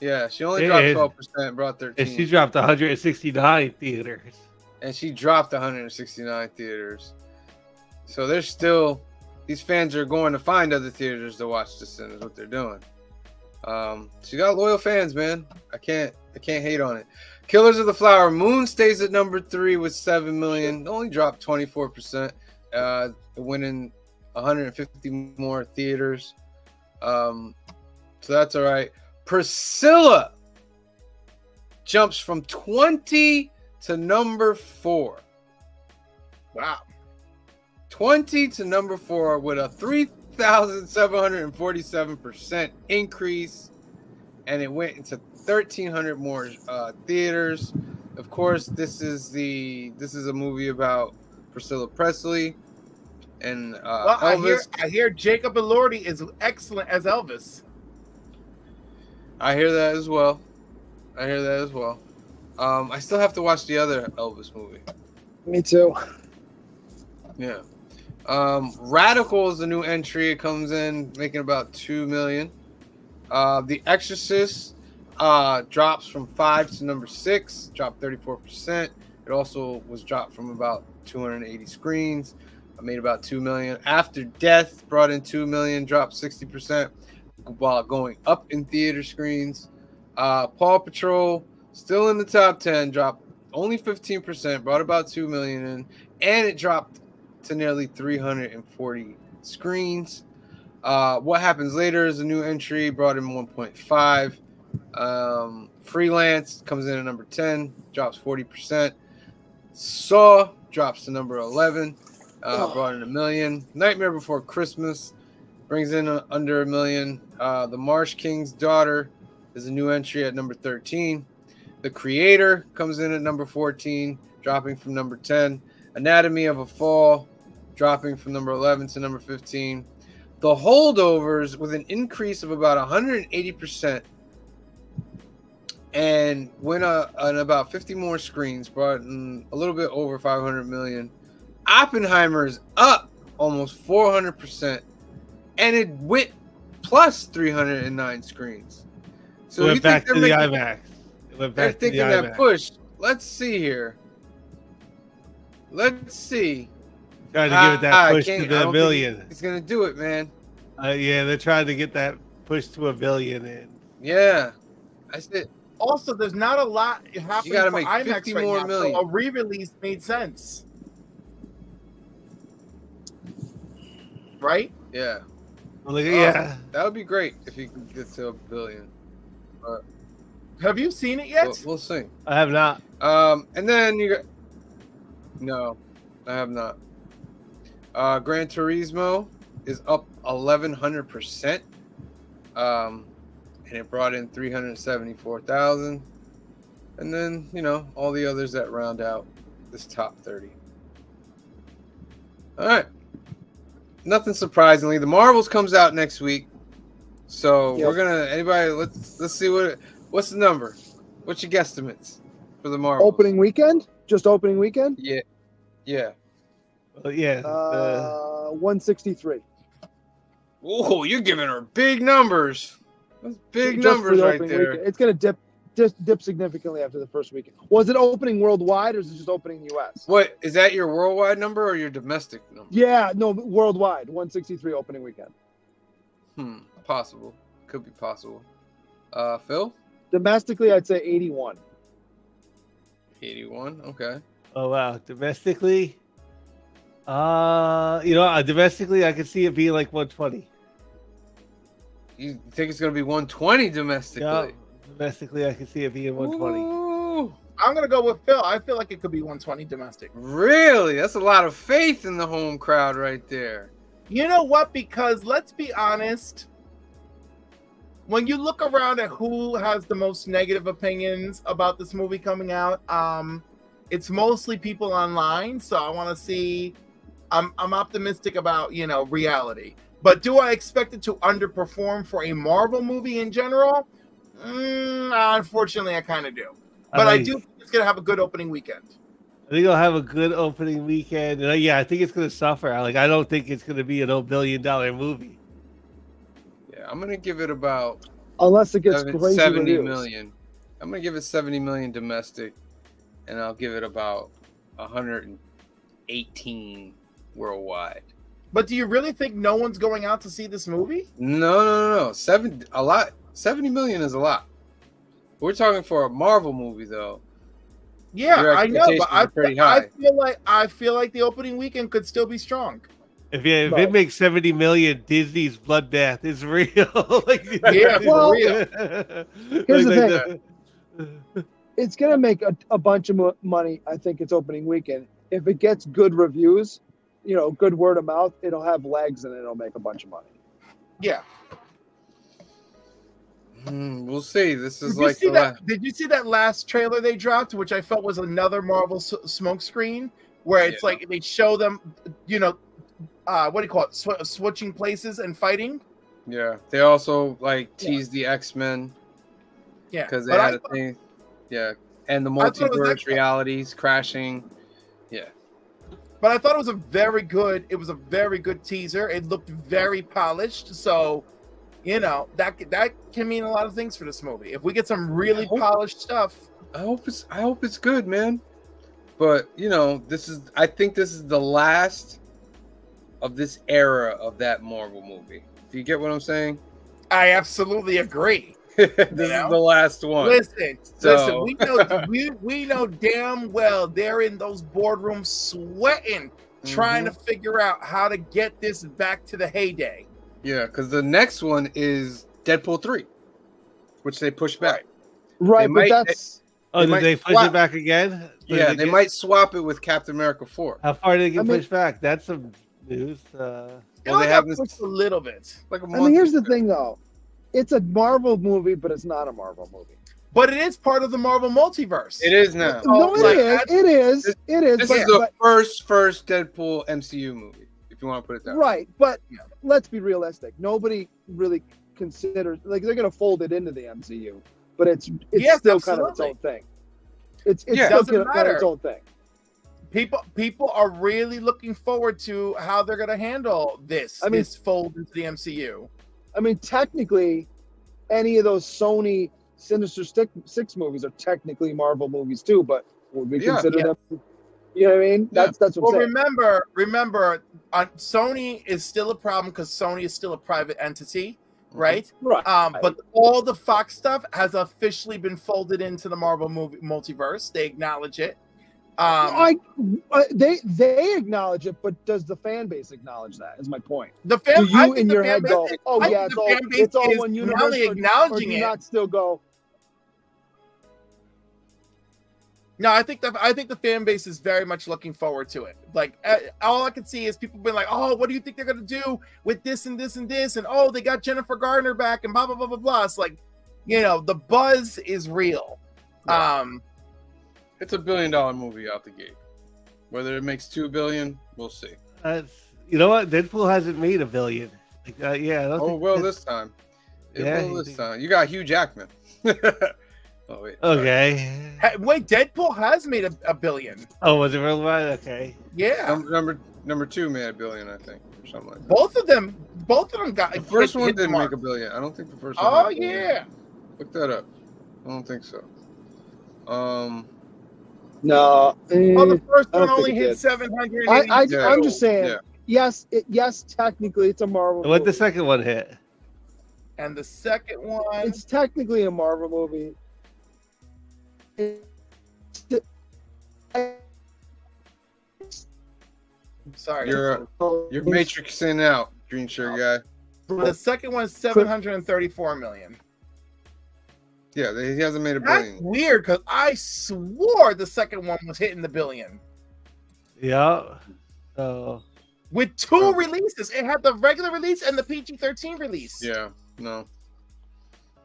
B: Yeah, she only dropped 12%, brought 13.
A: And she dropped 169 theaters.
B: And she dropped 169 theaters. So there's still these fans are going to find other theaters to watch this in, is what they're doing. She got loyal fans, man. I can't hate on it. Killers of the Flower Moon stays at number 3 with 7 million. It only dropped 24%. It went in 150 more theaters. So that's all right. Priscilla jumps from 20 to number 4.
E: Wow.
B: 20 to number 4 with a 3,747% increase, and it went into 1,300 more theaters. Of course, this is a movie about Priscilla Presley and Elvis.
E: I hear Jacob Elordi is excellent as Elvis.
B: I hear that as well. I still have to watch the other Elvis movie.
D: Me too.
B: Yeah. Radical is the new entry. It comes in making about 2 million. The Exorcist drops from 5 to number 6, dropped 34%. It also was dropped from about 280 screens. I made about 2 million. After Death brought in 2 million, dropped 60%, while going up in theater screens. Paw Patrol still in the top 10, dropped only 15%, brought about 2 million in, and it dropped to nearly 340 screens. What Happens Later is a new entry, brought in 1.5. Freelance comes in at number 10, drops 40%. Saw drops to number 11, brought in 1 million. Nightmare Before Christmas brings in under 1 million. The Marsh King's Daughter is a new entry at number 13. The Creator comes in at number 14, dropping from number 10. Anatomy of a Fall dropping from number 11 to number 15. The Holdovers with an increase of about 180% and went on about 50 more screens, brought in a little bit over 500 million. Oppenheimer is up almost 400%, and it went plus 309 screens. So
A: It went back to the IMAX.
B: They're thinking that push. Let's see here. Let's see.
A: Trying to give it that push to the million.
B: It's gonna do it, man.
A: Yeah, they're trying to get that push to 1 billion in.
B: Yeah, that's it.
E: Also, there's not a lot happening.
B: You gotta
E: for
B: make
E: IMAX
B: 50
E: right
B: more
E: now,
B: million.
E: so a re-release made sense, right?
B: Yeah.
A: Well, yeah.
B: That would be great if you could get to 1 billion.
E: Have you seen it yet?
B: We'll see.
A: I have not.
B: And then you got. No, I have not. Gran Turismo is up 1,100%. And it brought in 374,000. And then, all the others that round out this top 30. All right. nothing surprisingly. The Marvels comes out next week, so
D: Yep.
B: we're gonna anybody. Let's see what's the number. What's your guesstimates for the Marvels?
D: Opening weekend? Just opening weekend?
B: Yeah, yeah.
A: Yeah.
D: 163.
B: Oh, you're giving her big numbers. That's big
D: Just for
B: numbers
D: the
B: right
D: opening
B: there.
D: weekend. It's going to dip significantly after the first weekend. Was it opening worldwide or is it just opening US?
B: What is that? Your worldwide number or your domestic number?
D: Yeah, no, worldwide. 163 opening weekend.
B: Possible. Could be possible. Phil?
D: Domestically, I'd say 81.
B: 81. Okay.
A: Oh wow, domestically. Domestically, I could see it being like 120.
B: You think it's gonna be 120 domestically?
A: Yeah, domestically, I could see it being 120.
B: Ooh,
E: I'm gonna go with Phil. I feel like it could be 120 domestic.
B: really? That's a lot of faith in the home crowd right there.
E: You know what? Because let's be honest, when you look around at who has the most negative opinions about this movie coming out, it's mostly people online. So I want to see. I'm optimistic about reality. But do I expect it to underperform for a Marvel movie in general? Unfortunately, I kind of do. But I do think it's gonna have a good opening weekend.
A: I think it'll have a good opening weekend. And I think it's going to suffer. I don't think it's going to be an $1 billion movie.
B: Yeah, I'm gonna give it about
D: Unless it gets crazy
B: 70
D: reviews.
B: million. I'm gonna give it 70 million domestic, and I'll give it about 118 worldwide.
E: But do you really think no one's going out to see this movie?
B: No. 70 million is a lot. We're talking for a Marvel movie, though.
E: Yeah,
B: Your
E: I know, but
B: expectations are pretty high.
E: I feel like the opening weekend could still be strong.
A: If
D: Right.
A: it makes 70 million, Disney's bloodbath is real.
E: Yeah, for
D: real.
A: Here's
D: the It's going to make a bunch of money, I think, its opening weekend. If it gets good reviews, good word of mouth, it'll have legs and it'll make a bunch of money.
E: Yeah.
B: We'll see. This is
E: Did you see that last trailer they dropped, which I felt was another Marvel smoke screen, where it's like they show them, what do you call it, switching places and fighting?
B: Yeah. They also tease the X-Men.
E: Yeah,
B: Because they had a thing. Yeah. And the multiverse realities crashing. Yeah.
E: But I thought it was a very good teaser. It looked very polished. So, that can mean a lot of things for this movie. If we get some really polished stuff.
B: I hope it's good, man. But I think this is the last of this era of that Marvel movie. Do you get what I'm saying?
E: I absolutely agree.
B: This is the last one.
E: Listen. We know damn well they're in those boardrooms sweating, trying to figure out how to get this back to the heyday.
B: Yeah, because the next one is Deadpool 3, which they pushed back.
D: Right,
B: They
D: but that's...
A: did they push it back again?
B: They might swap it with Captain America 4.
A: How far did it get pushed back? That's some news.
B: Well, they have this
E: pushed a little bit.
B: like a month.
D: here's the thing, though. It's a Marvel movie, but it's not a Marvel movie.
E: But it is part of the Marvel multiverse.
B: It is now.
D: No, it is.
B: This is the first Deadpool MCU movie, if you want to put it that way.
D: Right, but let's be realistic. Nobody really considers they're going to fold it into the MCU, but it's still kind of its own thing. It's still kind of its own thing.
E: People are really looking forward to how they're going to handle this. This fold into the MCU.
D: I mean, technically, any of those Sony Sinister Six movies are technically Marvel movies too, but would we consider them? You know what I mean? That's what I'm saying.
E: Remember, Sony is still a problem because Sony is still a private entity, right?
D: Right.
E: But all the Fox stuff has officially been folded into the Marvel movie multiverse. They acknowledge it.
D: They acknowledge it, but does the fan base acknowledge that? Is my point.
E: The fan,
D: do you in your head go, "Oh yeah, it's all one universe"?
E: Acknowledging
D: or do you not still go?
E: No, I think the fan base is very much looking forward to it. Like all I can see is people being like, "Oh, what do you think they're gonna do with this and this and this?" And oh, they got Jennifer Garner back and blah blah blah blah blah. It's like, the buzz is real.
B: Yeah. It's $1 billion movie out the gate. Whether it makes $2 billion, we'll see.
A: You know what? Deadpool hasn't made $1 billion. Like, yeah. I don't
B: Oh,
A: think
B: well,
A: that-
B: this time. It
A: Yeah,
B: will
A: you
B: this
A: think-
B: time. You got Hugh Jackman. Oh, wait. sorry.
A: Okay.
E: Wait, Deadpool has made a billion.
A: Oh, was it worldwide? Okay.
E: Yeah,
B: Number 2 made $1 billion, I think, or something like that.
E: both of them got.
B: The first one
E: hit the
B: didn't make
E: mark.
B: $1 billion. I don't think the first one.
E: Oh
B: hit $1 billion.
E: yeah.
B: Look that up. I don't think so.
D: No.
E: Oh, the first
D: I don't
E: one only
D: think it
E: hit
D: did.
E: 780.
D: I'm just saying.
B: Yeah.
D: Yes, technically it's a Marvel.
A: What the
D: movie.
A: second one hit?
E: And the second one,
D: It's technically a Marvel movie.
E: sorry,
B: You're matrixing out, green shirt guy.
E: the second one is 734 million.
B: Yeah, he hasn't made $1
E: That's
B: billion.
E: weird because I swore the second one was hitting the billion
A: Yeah. So
E: with two releases. It had the regular release and the PG-13 release.
B: Yeah, no.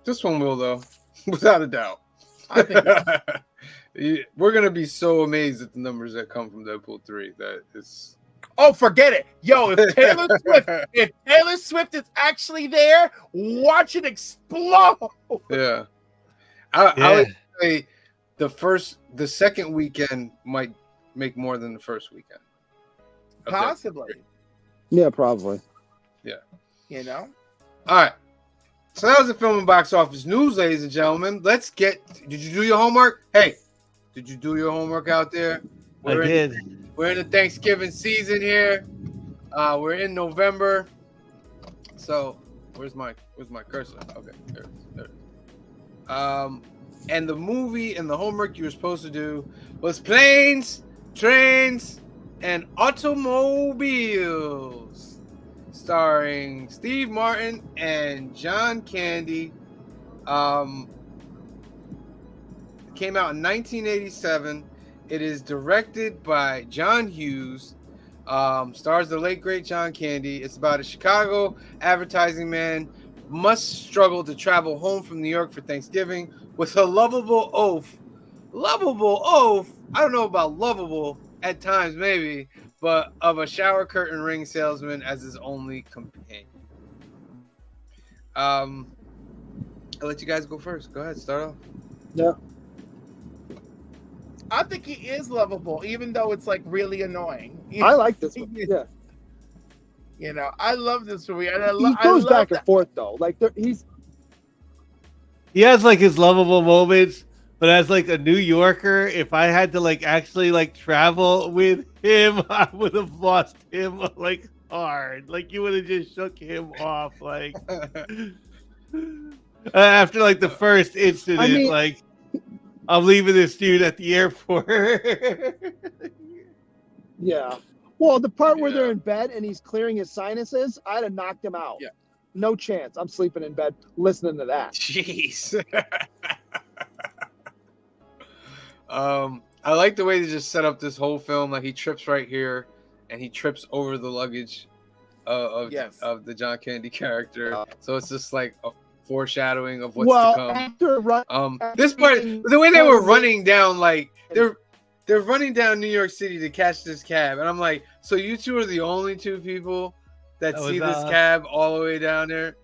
B: This one will though, without a doubt.
E: I think
B: We're gonna be so amazed at the numbers that come from Deadpool 3. That it's
E: Oh, forget it. Yo, if Taylor Swift is actually there, watch it explode.
B: yeah. I would say the second weekend might make more than the first weekend. of Deadpool
E: Possibly.
B: 3.
D: Yeah, probably.
E: You know?
B: All right. So that was the film and box office news, ladies and gentlemen. Let's get. Did you do your homework? Hey, did you do your homework out there?
A: I did.
B: We're in the Thanksgiving season here. We're in November. So where's my cursor? Okay, there it is. And the movie and the homework you were supposed to do was Planes, Trains, and Automobiles, starring Steve Martin and John Candy. Came out in 1987. It is directed by John Hughes. Stars the late great John Candy. It's about a Chicago advertising man must struggle to travel home from New York for Thanksgiving with a lovable oaf. Lovable oaf. I don't know about lovable at times, maybe, but of a shower curtain ring salesman as his only companion. I'll let you guys go first. Go ahead, start off.
D: Yeah.
E: I think he is lovable, even though it's like really annoying.
D: I like this one. Yeah.
E: You know, I love this movie. And
D: He goes back and forth though. Like
A: He has like his lovable moments, but as like a New Yorker, if I had to like actually like travel with him, I would have lost him like hard. Like you would have just shook him off. Like after like the first incident,
D: I mean-
A: like I'm leaving this dude at the airport.
D: Yeah. Well, the part where
B: Yeah.
D: they're in bed and he's clearing his sinuses, I'd have knocked him out.
E: Yeah.
D: No chance. I'm sleeping in bed listening to that.
B: Jeez. I like the way they just set up this whole film. Like he trips right here, and he trips over the luggage of the John Candy character. So it's just like a foreshadowing of what's to come.
D: After
B: This part, the way they were running down, like they're running down New York City to catch this cab, and I'm like, so you two are the only two people that
A: That
B: see
A: was,
B: this cab all the way down there.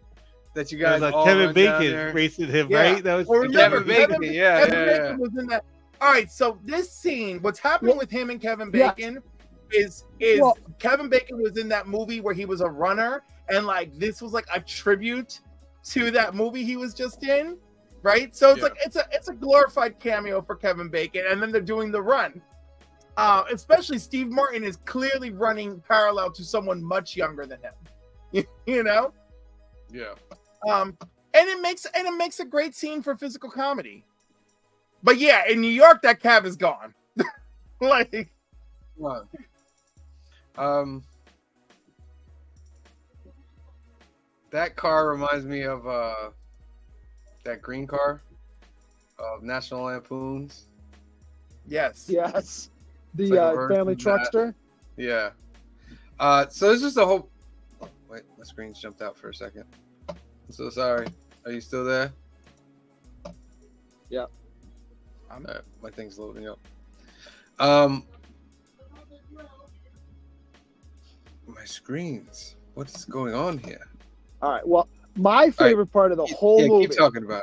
B: That you
A: That
B: guys
A: was like
B: all
A: Kevin
B: run down
A: Bacon
B: there.
A: racing him,
E: Yeah.
A: right? That was
E: Well, remember,
B: Kevin Bacon, yeah.
E: Bacon was in that. All right, so this scene, what's happening with him and Kevin
D: Yeah.
E: Bacon is
D: Well-
E: Kevin Bacon was in that movie where he was a runner, and like this was like a tribute to that movie he was just in, right? So it's
B: Yeah.
E: like it's a glorified cameo for Kevin Bacon, and then they're doing the run. Especially Steve Martin is clearly running parallel to someone much younger than him. You know?
B: Yeah.
E: And it makes a great scene for physical comedy. But yeah, in New York, that cab is gone. Like,
B: Well, that car reminds me of that green car of National Lampoons.
E: yes.
D: Yes. The
B: It's like a version
D: family
B: of that.
D: truckster.
B: Yeah. So it's just a whole. Oh, wait, my screen's jumped out for a second. I'm so sorry. Are you still there?
D: Yeah.
B: My thing's loading up. My screens. What is going on here?
D: All right. Well, my favorite part of the whole
B: Yeah,
D: movie,
B: keep talking about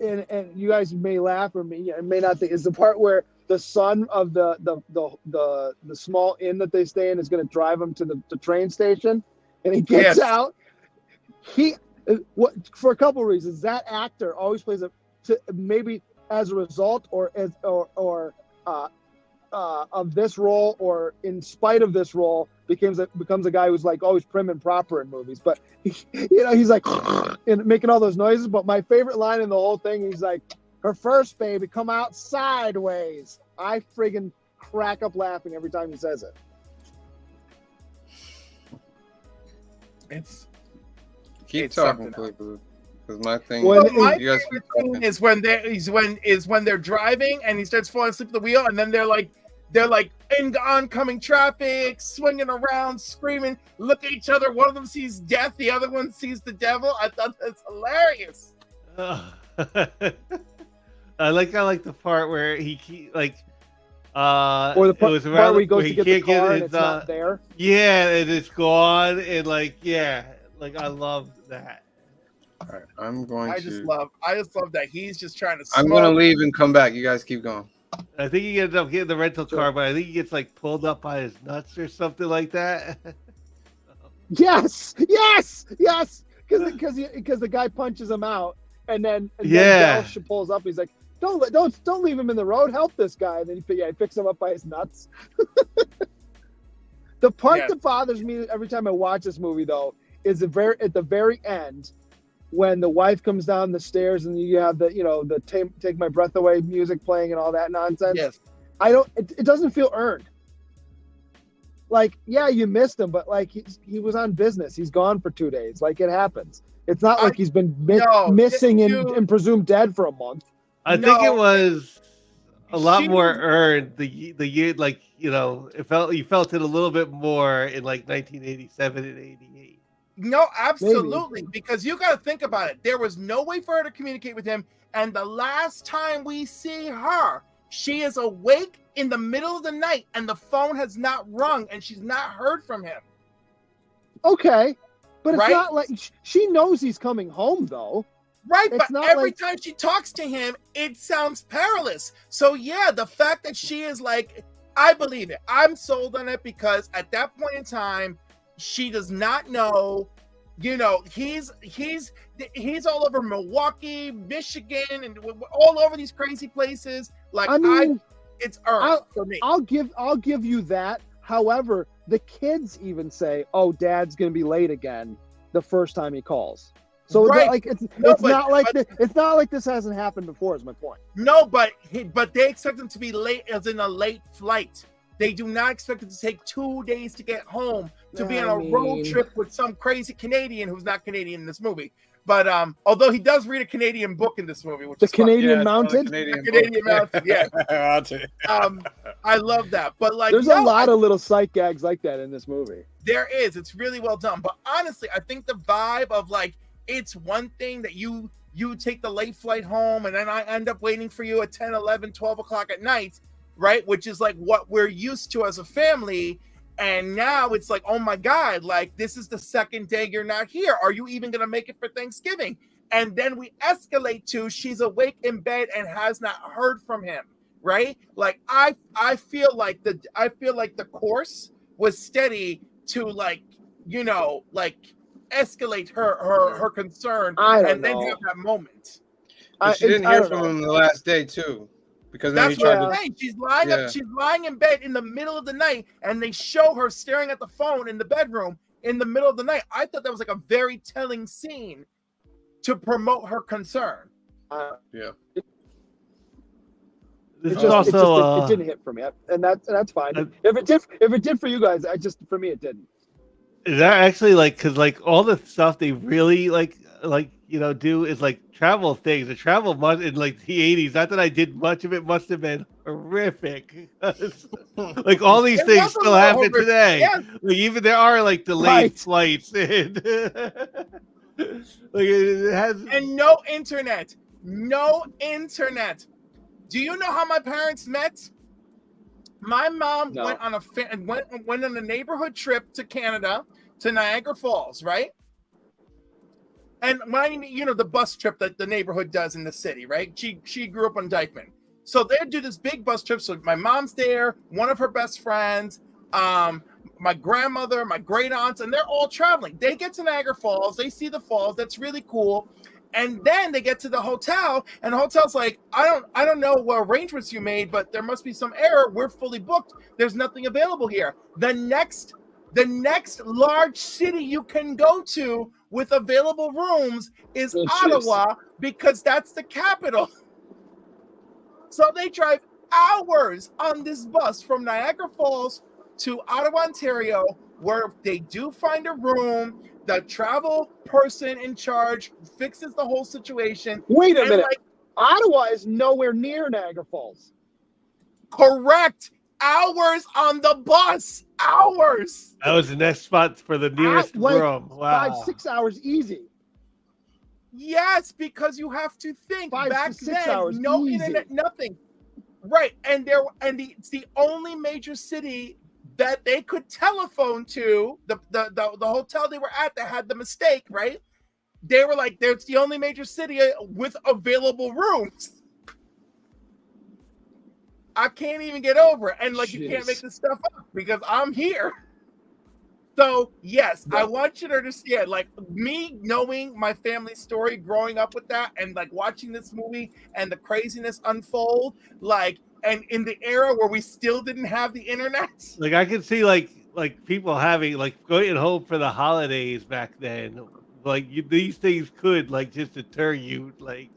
D: and you guys may laugh or may not think, is the part where the son of the small inn that they stay in is going to drive him to the train station, and he gets
E: Yes.
D: out. He what for a couple reasons. That actor always plays maybe as a result or as or of this role or in spite of this role becomes a guy who's like always prim and proper in movies. But he's like and making all those noises. But my favorite line in the whole thing, he's like, "Her first baby come out sideways." I friggin' crack up laughing every time he says it.
E: It's
B: Keep
E: It's
B: talking,
E: something
B: because my thing.
D: When-
E: well, my
B: you guys
E: favorite
B: keep
E: thing
B: talking.
E: is when they're driving and he starts falling asleep at the wheel, and then they're like in oncoming traffic, swinging around, screaming, look at each other. One of them sees death, the other one sees the devil. I thought that's hilarious.
A: I like the part where he like
D: Or the
A: it was
D: part
A: around
D: where he goes to get the
A: can't get
D: car and
A: his,
D: it's not there.
A: yeah, and it's gone, and like I love that.
B: All right, I'm going
E: I
B: to.
E: just love that he's just trying to
B: I'm
E: smoke.
B: gonna leave and come back. You guys keep going.
A: I think he ends up getting the rental
D: Sure.
A: car, but I think he gets like pulled up by his nuts or something like that.
D: Yes, because the guy punches him out, and then
A: Yeah.
D: Delsh pulls up. He's like, don't leave him in the road. Help this guy. And then he picks him up by his nuts. The part
E: Yes.
D: that bothers me every time I watch this movie, though, is at the very end when the wife comes down the stairs and you have the take my breath away music playing and all that nonsense.
E: Yes.
D: It doesn't feel earned. Like, yeah, you missed him, but like he was on business. He's gone for 2 days. Like, it happens. It's not like he's been missing
E: dude.
D: and presumed dead for a month.
A: I think it
E: No.
A: was a lot
E: She
A: more
E: was-
A: earned the year, like you felt it a little bit more in like 1987 and 88.
E: No, absolutely. Because you got to think about it. There was no way for her to communicate with him. And the last time we see her, she is awake in the middle of the night and the phone has not rung and she's not heard from him.
D: Okay, but it's
E: Right?
D: not like she knows he's coming home, though.
E: Right,
D: It's
E: but
D: not
E: every
D: like-
E: time she talks to him, it sounds perilous. So yeah, the fact that she is like, I believe it. I'm sold on it because at that point in time, she does not know. He's all over Milwaukee, Michigan, and all over these crazy places. Like,
D: I mean,
E: it's earned for me.
D: I'll give you that. However, the kids even say, "Oh, Dad's gonna be late again," the first time he calls. So
E: Right.
D: it's
E: No,
D: not like this hasn't happened before. Is my point.
E: No, but they expect him to be late, as in a late flight. They do not expect him to take 2 days to get home, to be on a road trip with some crazy Canadian who's not Canadian in this movie. But although he does read a Canadian book in this movie, which
D: The
E: is fun.
D: Canadian Mounted.
E: Canadian Mounted, yeah. I love that. But like,
D: There's a lot of little sight gags like that in this movie.
E: there is. It's really well done. But honestly, I think the vibe of like, it's one thing that you take the late flight home and then I end up waiting for you at 10, 11, 12 o'clock at night, right? Which is like what we're used to as a family. And now it's like, oh my God, like this is the second day you're not here. Are you even going to make it for Thanksgiving? And then we escalate to she's awake in bed and has not heard from him, right? Like I feel like the course was steady to like, escalate her concern and then have that moment.
B: But she didn't hear from him the last day too, because then
E: That's
B: he tried
E: what I'm
B: to.
E: saying. She's lying up. She's lying in bed in the middle of the night, and they show her staring at the phone in the bedroom in the middle of the night. I thought that was like a very telling scene to promote her concern.
B: Yeah.
A: This is
D: It
A: also
D: didn't hit for me, and that's fine. If it did for you guys, for me it didn't.
A: is that actually like because like all the stuff they really like do is like travel things. The travel much in like the 80s. Not that I did much of it. Must have been horrific. Like all these things still happen today.
E: Yeah.
A: Like even there are like delayed flights. And, like it has
E: And no internet. No internet. Do you know how my parents met? My mom
D: No.
E: went on went on a neighborhood trip to Canada, to Niagara Falls, right? And when I mean, the bus trip that the neighborhood does in the city, right? She grew up on Dykeman, so they do this big bus trip. So my mom's there, one of her best friends, my grandmother, my great aunts, and they're all traveling. They get to Niagara Falls, they see the falls. That's really cool. And then they get to the hotel, and the hotel's like, I don't know what arrangements you made, but there must be some error. We're fully booked. There's nothing available here. The next large city you can go to with available rooms is
D: Oh, jeez.
E: Ottawa, because that's the capital. So they drive hours on this bus from Niagara Falls to Ottawa, Ontario, where they do find a room. The travel person in charge fixes the whole situation.
D: Wait a
E: And,
D: minute.
E: like,
D: Ottawa is nowhere near Niagara Falls.
E: correct. Hours on the bus. Hours.
A: That was the next spot for the nearest
D: like
A: room. Wow.
D: 5-6 hours easy.
E: Yes, because you have to think
D: 5 to
E: back
D: 6
E: then,
D: hours,
E: no
D: easy.
E: internet, nothing. Right, it's the only major city that they could telephone to. The hotel they were at that had the mistake, right? They were like, "It's the only major city with available rooms." I can't even get over it, and like you can't
D: Jeez.
E: make this stuff up because I'm here. So yes, I want you to understand, like, me knowing my family story, growing up with that, and like watching this movie and the craziness unfold, like, and in the era where we still didn't have the internet.
A: Like I could see like people having like going home for the holidays back then. Like these things could like just deter you, like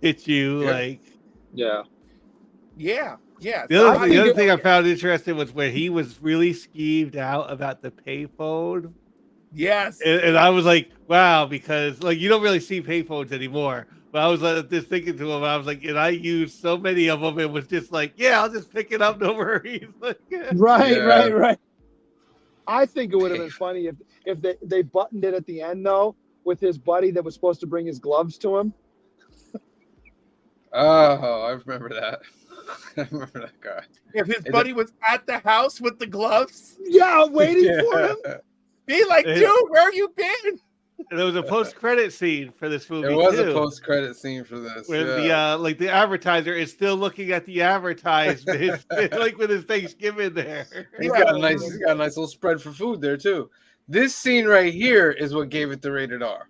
A: hit you,
B: Yeah.
A: like.
D: Yeah.
E: Yeah.
A: The
E: So
A: other thing I found interesting was where he was really skeeved out about the payphone.
E: yes,
A: And I was like, wow, because like you don't really see payphones anymore. But I was just thinking to him, I was like, and I used so many of them, it was just like, yeah, I'll just pick it up, no worries. Like,
D: Right,
B: Yeah.
D: right. I think it would have been funny if they buttoned it at the end though with his buddy that was supposed to bring his gloves to him.
B: Oh, I remember that. I remember that guy.
E: if his buddy was at the house with the gloves,
D: Yeah, waiting for him.
E: be like,
A: Yeah.
E: dude, where have you been?
A: and there was a post-credit scene for this movie
B: There was
A: too,
B: a post-credit scene for this.
A: where
B: Yeah.
A: the advertiser is still looking at the advertisement, like with his Thanksgiving there.
B: He's got a nice little spread for food there too. This scene right here is what gave it the rated R.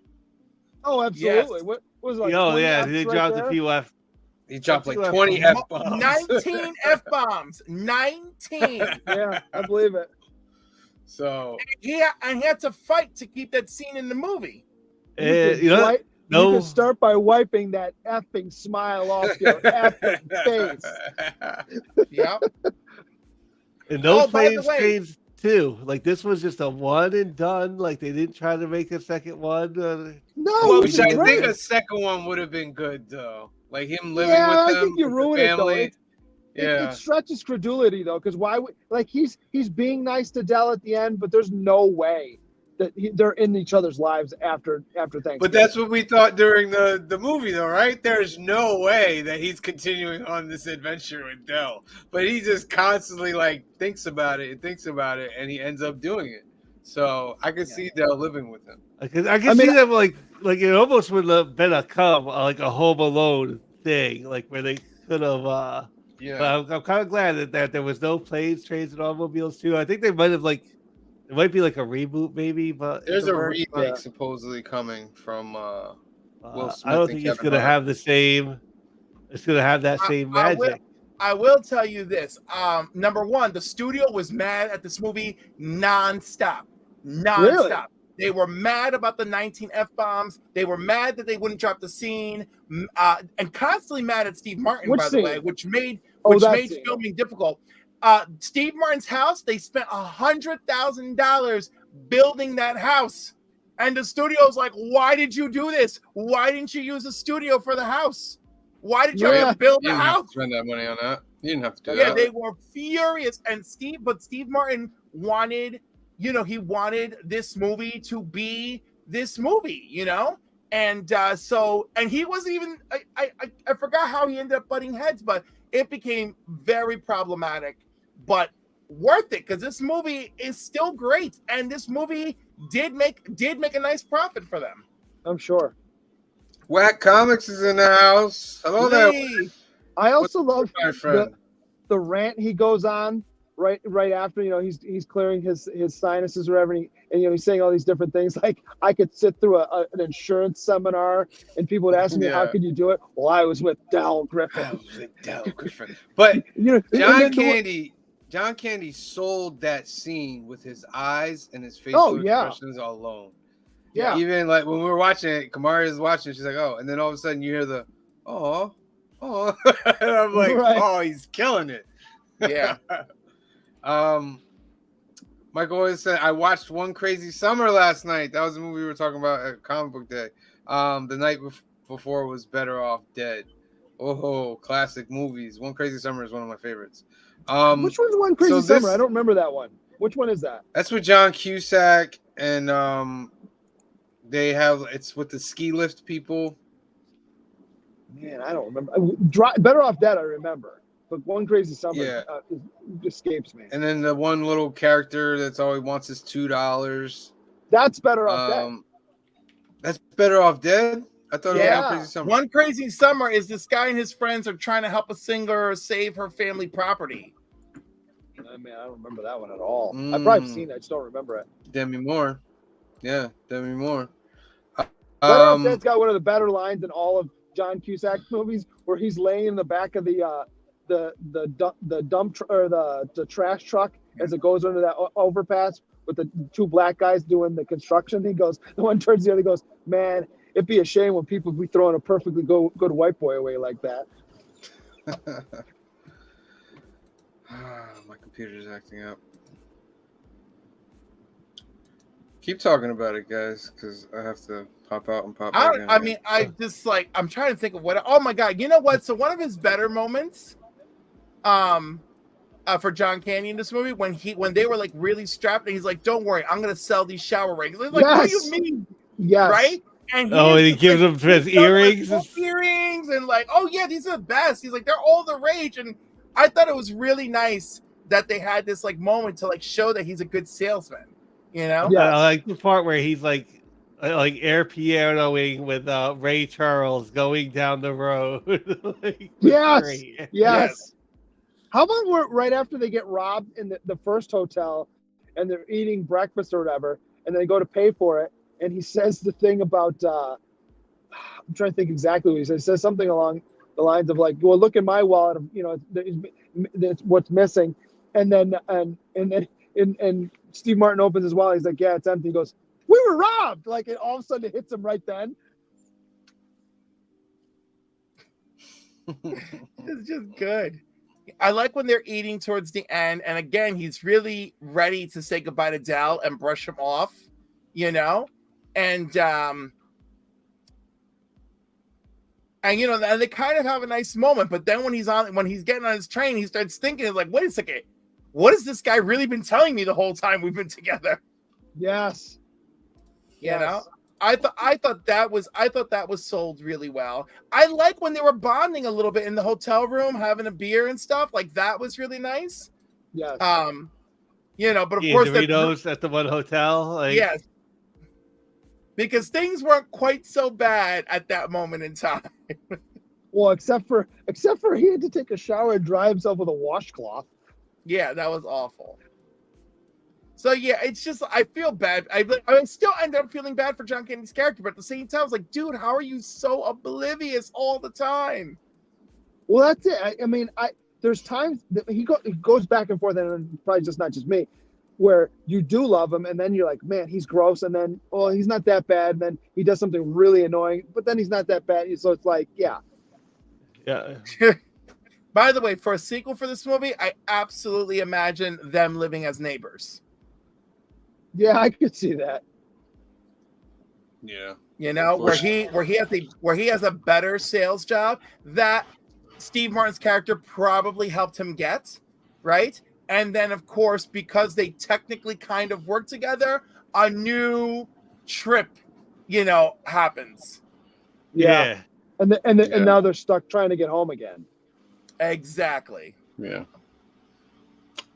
D: Oh, absolutely.
E: Yes.
D: What was it, like?
A: Oh
D: 20
A: yeah,
D: Fs
A: they
D: right
A: dropped
D: there?
A: a few F.
B: He dropped like
A: That's
B: 20
A: what
B: F-bombs.
E: 19 F-bombs. 19.
D: Yeah, I believe it.
B: So
E: He had to fight to keep that scene in the movie.
A: You know,
D: You
A: no,
D: can start by wiping that effing smile off your effing face.
E: Yeah.
A: and no
E: Oh, by the
A: planes,
E: way-
A: trains too. Like this was just a one and done. Like they didn't try to make a second one.
D: No,
E: Well,
D: it
B: which
D: was
B: I
D: great.
B: think a second one would have been good though. Like him living
D: Yeah,
B: with
D: I
B: them,
D: think you
B: with the
D: ruined it, though.
B: family. Yeah.
D: It stretches credulity though, because why would like he's being nice to Dell at the end, but there's no way that they're in each other's lives after Thanksgiving.
B: But that's what we thought during the movie, though, right? There's no way that he's continuing on this adventure with Dell. But he just constantly like thinks about it, and he ends up doing it. So I could see Dell living with him.
A: I can see them like it almost would have been a like a Home Alone thing, like where they could have.
B: Yeah.
A: But I'm kind of glad that there was no planes, trains, and automobiles too. I think they might have like it might be like a reboot maybe, but
B: There's a
A: works.
B: remake supposedly coming from Will Smith.
A: I don't
B: and
A: think it's
B: Kevin
A: gonna
B: Hart.
A: have the same. It's gonna have that same magic.
E: I will tell you this. Number one, the studio was mad at this movie nonstop.
D: Really?
E: They were mad about the 19 F-bombs. They were mad that they wouldn't drop the scene, and constantly mad at Steve Martin,
D: Which
E: by the
D: scene?
E: way, which made
D: that scene.
E: filming difficult. Steve Martin's house, they spent $100,000 building that house. And the studio's like, why did you do this? Why didn't you use a studio for the house? Why did you have to build
B: You
E: the
B: didn't have
E: house?
B: to spend that money on that. You didn't have to do
E: Yeah,
B: that.
E: they were furious. And Steve Martin wanted, he wanted this movie to be this movie, And and he wasn't even. I forgot how he ended up butting heads, but it became very problematic. But worth it because this movie is still great, and this movie did make a nice profit for them.
D: I'm sure.
B: Whack Comics is in the house. Hello there,
E: Lee.
D: I also love
B: my friend.
D: the rant he goes on right after, he's clearing his sinuses or whatever, and he's saying all these different things. Like, I could sit through an insurance seminar and people would ask me, how
B: Yeah.
D: could you do it? Well, I was with Del Griffin.
B: But
D: John
B: John Candy sold that scene with his eyes and his facial
D: Oh, yeah.
B: expressions alone.
D: Yeah.
B: Even like when we were watching it, Kamari is watching, she's like, oh, and then all of a sudden you hear the oh. And I'm like,
D: Right.
B: oh, he's killing it.
E: Yeah.
B: Michael always said, I watched One Crazy Summer last night. That was the movie we were talking about at Comic Book Day. The night before was Better Off Dead. Oh, classic movies. One Crazy Summer is one of my favorites.
D: Which one's One Crazy
B: so
D: Summer?
B: this-
D: I don't remember that one. Which one is that?
B: That's with John Cusack, and they have, it's with the ski lift people.
D: Man, I don't remember. Better Off Dead, I remember. But One Crazy Summer
B: Yeah.
D: escapes me.
B: And then the one little character that's all he wants is $2.
D: That's Better Off Dead.
B: That's Better Off Dead? I thought it was
D: Yeah.
B: One Crazy Summer.
E: One Crazy Summer is this guy and his friends are trying to help a singer save her family property.
D: I mean, I don't remember that one at all.
B: Mm.
D: I've probably seen it. I just don't remember it.
B: Demi Moore. Yeah, Demi Moore.
D: Better Off Dead's got one of the better lines in all of John Cusack's movies, where he's laying in the back of the trash truck as it goes under that overpass with the two black guys doing the construction. He goes, the one turns the other, goes, man, it'd be a shame when people be throwing a perfectly good white boy away like that.
B: My computer's acting up. Keep talking about it, guys, because I have to pop out and pop back in.
E: I mean, I'm trying to think of what. Oh my god, you know what? So one of his better moments, for John Candy in this movie, when they were like really strapped, and he's like, "Don't worry, I'm gonna sell these shower rings." Like, what do you mean?
D: Yes.
E: Right? And
A: he gives them his earrings.
E: Earrings, and like, oh yeah, these are the best. He's like, they're all the rage, and I thought it was really nice that they had this like moment to like show that he's a good salesman. You know?
D: Yeah.
A: I like the part where he's like air pianoing with Ray Charles going down the road.
D: Yes.
A: Great.
D: Yes. How about right after they get robbed in the first hotel and they're eating breakfast or whatever, and they go to pay for it, and he says the thing about I'm trying to think exactly what he says. He says something along the lines of like, well, look in my wallet, that's what's missing. And then Steve Martin opens his wallet. He's like, yeah, it's empty. He goes, we were robbed. Like, it all of a sudden it hits him right then.
E: It's just good. I like when they're eating towards the end, and again, he's really ready to say goodbye to Dal and brush him off, you know, and they kind of have a nice moment. But then when he's getting on his train, he starts thinking like, wait a second, what has this guy really been telling me the whole time we've been together?
D: Yes.
E: You know, I thought that was sold really well. I like when they were bonding a little bit in the hotel room, having a beer and stuff. Like, that was really nice.
D: Yes.
E: But of
A: Yeah,
E: course,
A: Doritos at the one hotel. Like,
E: yes, because things weren't quite so bad at that moment in time.
D: Well, except for he had to take a shower and dry himself with a washcloth.
E: Yeah, that was awful. So yeah, it's just I feel bad. I still end up feeling bad for John Candy's character, but at the same time, I was like, dude, how are you so oblivious all the time?
D: Well, that's it. I mean, there's times that he goes back and forth, and probably just not just me, where you do love him, and then you're like, man, he's gross, and then, oh, he's not that bad, and then he does something really annoying, but then he's not that bad. So it's like, yeah.
A: Yeah.
E: By the way, for a sequel for this movie, I absolutely imagine them living as neighbors.
D: Yeah, I could see that.
B: Yeah.
E: You know, where he has a better sales job that Steve Martin's character probably helped him get, right? And then, of course, because they technically kind of work together, a new trip, happens.
D: Yeah. And
B: Yeah.
D: and now they're stuck trying to get home again.
E: Exactly.
B: Yeah.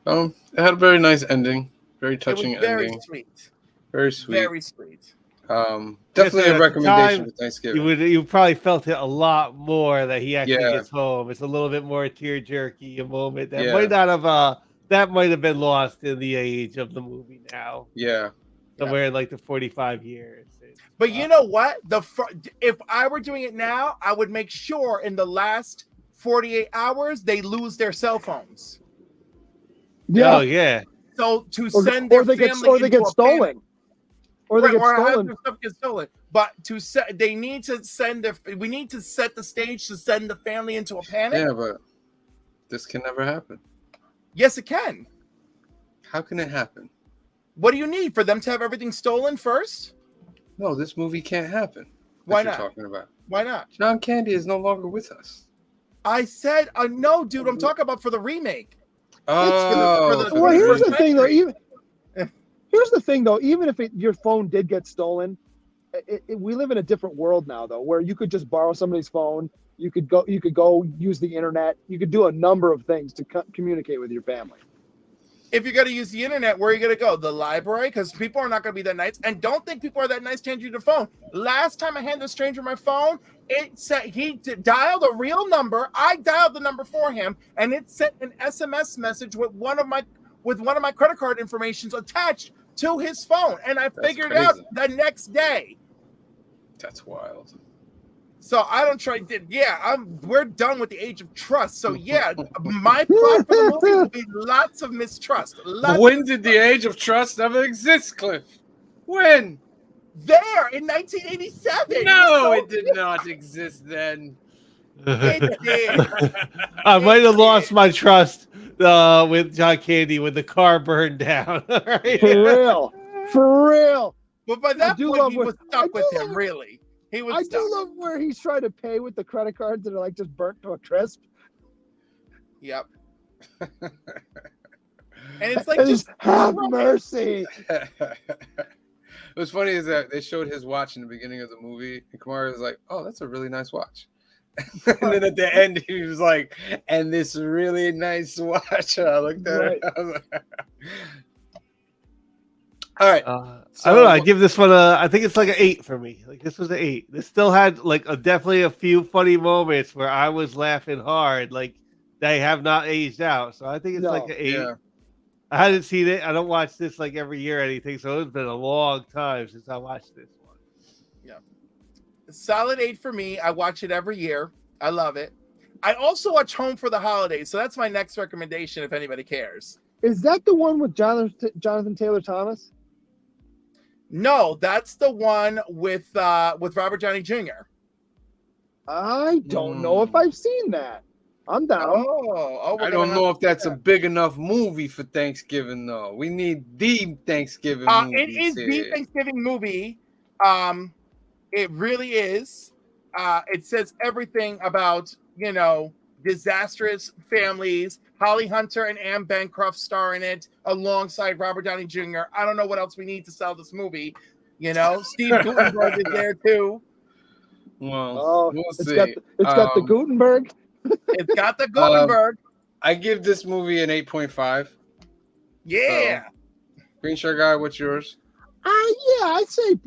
B: It had a very nice ending, very
E: It was
B: touching
E: very
B: ending,
E: sweet.
B: very sweet.
E: Very sweet.
B: Definitely
A: at
B: a
A: the
B: recommendation
A: time,
B: for Thanksgiving.
A: you probably felt it a lot more that he actually
B: Yeah.
A: gets home. It's a little bit more tear jerky a moment that
B: Yeah.
A: might not have that might have been lost in the age of the movie now.
B: Yeah.
A: Somewhere in like the 45 years.
E: But you know what? If I were doing it now, I would make sure in the last 48 hours they lose their cell phones.
D: Yeah.
A: Oh yeah.
E: So to send their family
D: they get stolen.
E: panic.
D: Or they get
E: Have
D: stolen.
E: their stuff get stolen. But they need to we need to set the stage to send the family into a panic.
B: Yeah, but this can never happen.
E: Yes, it can.
B: How can it happen?
E: What do you need for them to have everything stolen first?
B: No, this movie can't happen.
E: Why
B: You're
E: not?
B: talking about
E: Why not?
B: John Candy is no longer with us.
E: I said, no, dude. I'm talking about for the remake.
B: Oh,
D: Well, here's the thing, though.
E: documentary.
D: Here's the thing, though. Even if your phone did get stolen, we live in a different world now, though, where you could just borrow somebody's phone. You could go use the internet. You could do a number of things to communicate with your family.
E: If you're going to use the internet, where are you going to go? The library? Because people are not going to be that nice. And don't think people are that nice to hand you the phone. Last time I handed a stranger my phone, it said he dialed a real number. I dialed the number for him, and it sent an SMS message with one of my credit card informations attached to his phone. And I figured it out the next day.
B: That's wild.
E: So I don't try. We're done with the age of trust. So yeah, my plot for the movie will be lots of mistrust.
B: When did the age of trust ever exist, Cliff? When?
E: There in 1987.
B: No, it did not exist then.
E: It did.
A: I might have lost my trust with John Candy when the car burned down. Right?
D: For real.
E: But by that point, he was stuck with him. Really, he was.
D: I
E: stuck.
D: do love where he's trying to pay with the credit cards that are like just burnt to a crisp.
E: Yep. And it's like
D: And
E: just
D: have mercy.
B: What's funny is that they showed his watch in the beginning of the movie, and Kamara was like, "Oh, that's a really nice watch." And then at the end, he was like, "And this really nice watch." I looked at it. I was like, all right.
A: I don't know. I give this one I think it's like an 8 for me. Like this was an 8. This still had like definitely a few funny moments where I was laughing hard. Like they have not aged out. So I think it's like an 8.
B: Yeah.
A: I hadn't seen it. I don't watch this like every year or anything. So it's been a long time since I watched this one.
E: Yeah. Solid 8 for me. I watch it every year. I love it. I also watch Home for the Holidays. So that's my next recommendation if anybody cares.
D: Is that the one with Jonathan Taylor Thomas?
E: No, that's the one with Robert Downey Jr.
D: I don't know if I've seen that. I'm down.
B: I don't know if that's a big enough movie for Thanksgiving, though. We need the Thanksgiving movie.
E: It is the Thanksgiving movie. It really is. It says everything about, disastrous families. Holly Hunter and Anne Bancroft star in it alongside Robert Downey Jr. I don't know what else we need to sell this movie. Steve Guttenberg is there too.
B: Well, we'll
D: it's
B: see.
D: Got the Gutenberg.
E: It's got the Gutenberg.
B: I give this movie an 8.5.
E: Yeah.
B: Green Shirt Guy, what's yours?
D: I'd say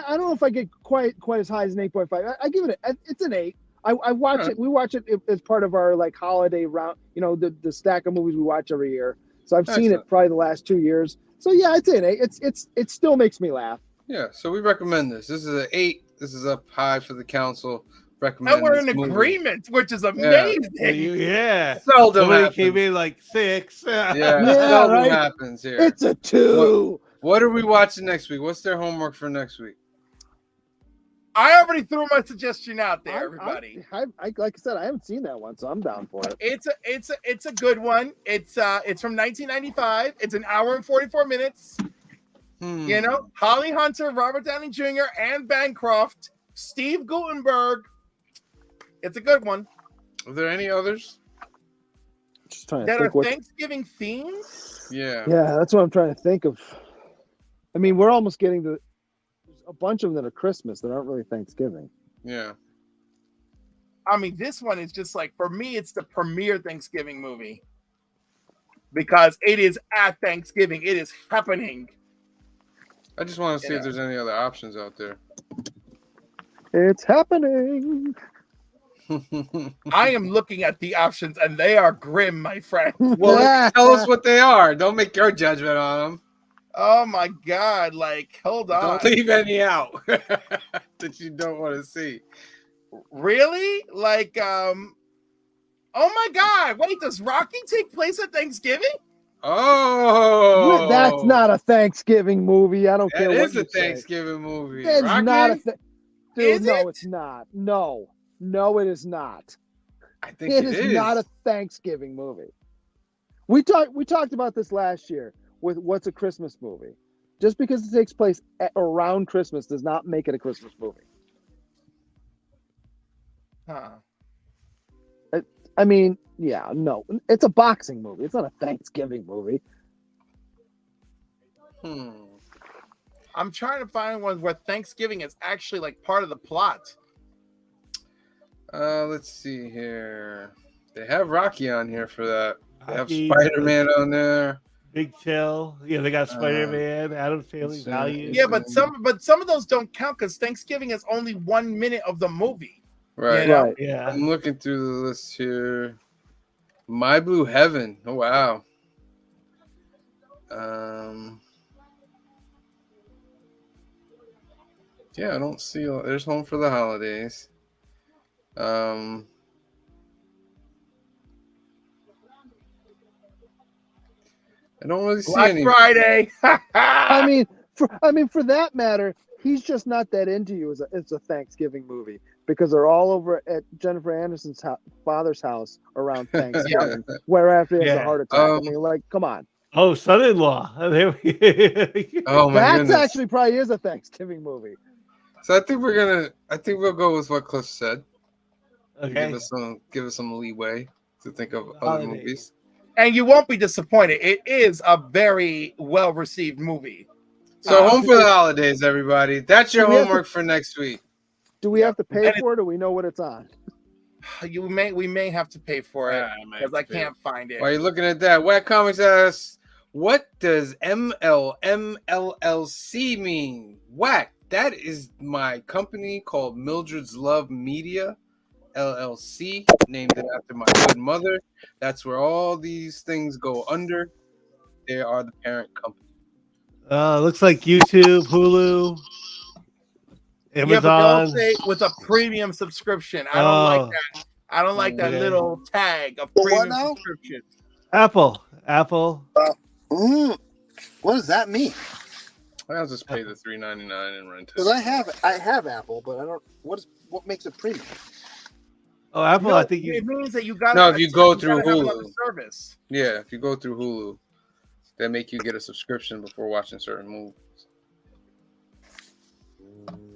D: I don't know if I get quite as high as an 8.5. I give it it's an 8. I watch it. We watch it as part of our like holiday round. The stack of movies we watch every year. So I've seen it probably the last 2 years. So yeah, I'd say an 8. It still makes me laugh.
B: Yeah. So we recommend this. This is an 8. This is up high for the council. Recommend.
E: And we're in agreement, which is amazing.
A: Yeah.
B: Seldom
A: Somebody came in like 6.
B: Seldom happens here.
D: It's a 2.
B: What are we watching next week? What's their homework for next week?
E: I already threw my suggestion out there, everybody.
D: I like I said, I haven't seen that one, so I'm down for it.
E: It's a good one. It's from 1995. It's an hour and 44 minutes. Holly Hunter, Robert Downey Jr., Anne Bancroft, Steve Guttenberg. It's a good one.
B: Are there any others?
D: Just trying to
E: that
D: think
E: are Thanksgiving themes?
B: Yeah.
D: Yeah, that's what I'm trying to think of. I mean, we're almost getting to. a bunch of them that are Christmas that aren't really Thanksgiving.
B: Yeah.
E: I mean, this one is just like, for me, it's the premier Thanksgiving movie because it is at Thanksgiving. It is happening.
B: I just want to see if there's any other options out there.
D: It's happening.
E: I am looking at the options and they are grim, my friend.
B: Well, tell us what they are. Don't make your judgment on them.
E: Oh my God. Like, hold on.
B: Don't leave any out that you don't want to see.
E: Really? Like, oh my God. Wait, does Rocky take place at Thanksgiving?
B: Oh,
D: That's not a Thanksgiving movie. I don't care
B: That
D: what
B: is
D: you
B: a Thanksgiving movie.
D: say. That's not a
B: Rocky?
D: Dude,
E: Is
D: no,
E: it?
D: it's not. No, it is not.
B: I think
D: It is not a Thanksgiving movie. We talked about this last year with what's a Christmas movie. Just because it takes place around Christmas does not make it a Christmas movie.
E: Huh.
D: I mean, yeah, no, it's a boxing movie. It's not a Thanksgiving movie.
E: I'm trying to find one where Thanksgiving is actually like part of the plot.
B: Let's see here. They have Rocky on here for that. They have
A: Rocky,
B: Spider-Man on there.
A: Big Chill. Yeah, they got Spider-Man, Adam's Family Values.
E: Yeah, but some of those don't count because Thanksgiving is only 1 minute of the movie.
B: Right.
E: You know?
D: Right.
A: Yeah.
B: I'm looking through the list here. My Blue Heaven. Oh wow. Yeah, I don't see. There's Home for the Holidays. I don't really see
E: Black
B: any.
E: Friday.
D: I mean, for that matter, he's just not that into you as a Thanksgiving movie because they're all over at Jennifer Aniston's father's house around Thanksgiving, where after he has a heart attack. I mean, like, come on.
A: Oh, son-in-law.
B: Oh my
D: That's
B: goodness.
D: actually probably is a Thanksgiving movie.
B: So I think we'll go with what Cliff said.
A: Okay.
B: Give us some leeway to think of other
A: Holidays.
B: movies.
E: And you won't be disappointed. It is a very well-received movie.
B: So Home for the Holidays, everybody. That's your homework for next week.
D: Do we have to pay
E: And
D: for it, or we know what it's on?
E: We may have to pay for it because I can't find it.
B: While you're looking at that, Whack Comics asks, what does MLMLLC mean? Whack, that is my company called Mildred's Love Media LLC, named it after my good mother. That's where all these things go under. They are the parent company.
A: Looks like YouTube, Hulu, Amazon.
E: Yeah, but they'll say with a premium subscription. I don't like that. I don't like that little tag of premium subscription.
A: Apple.
F: What does that mean?
B: I'll just pay the $3.99 and rent it.
F: Because I have Apple, but I don't. What makes it premium?
A: Oh, Apple. I think
E: it means that you got.
B: No, if you go through
E: Hulu
B: Hulu
E: service.
B: Yeah, if you go through Hulu, they make you get a subscription before watching certain movies.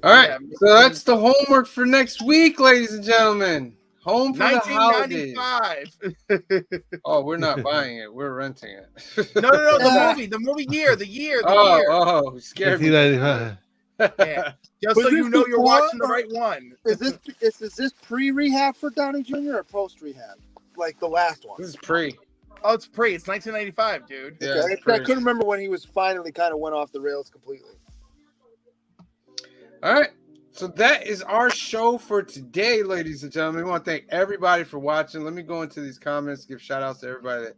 B: All right, so that's the homework for next week, ladies and gentlemen. Home for the holidays.
E: 1995.
B: Oh, we're not buying it; we're renting it.
E: No, the movie year.
B: Oh, scared me.
E: Yeah. Just so you know you're watching the right one.
F: Is this pre-rehab for Downey Jr. or post-rehab? Like the last one?
B: This is pre.
E: Oh, it's pre. It's 1995, dude.
B: Yeah,
F: Okay. I couldn't remember when he was finally kind of went off the rails completely.
B: All right. So that is our show for today, ladies and gentlemen. We want to thank everybody for watching. Let me go into these comments, give shout outs to everybody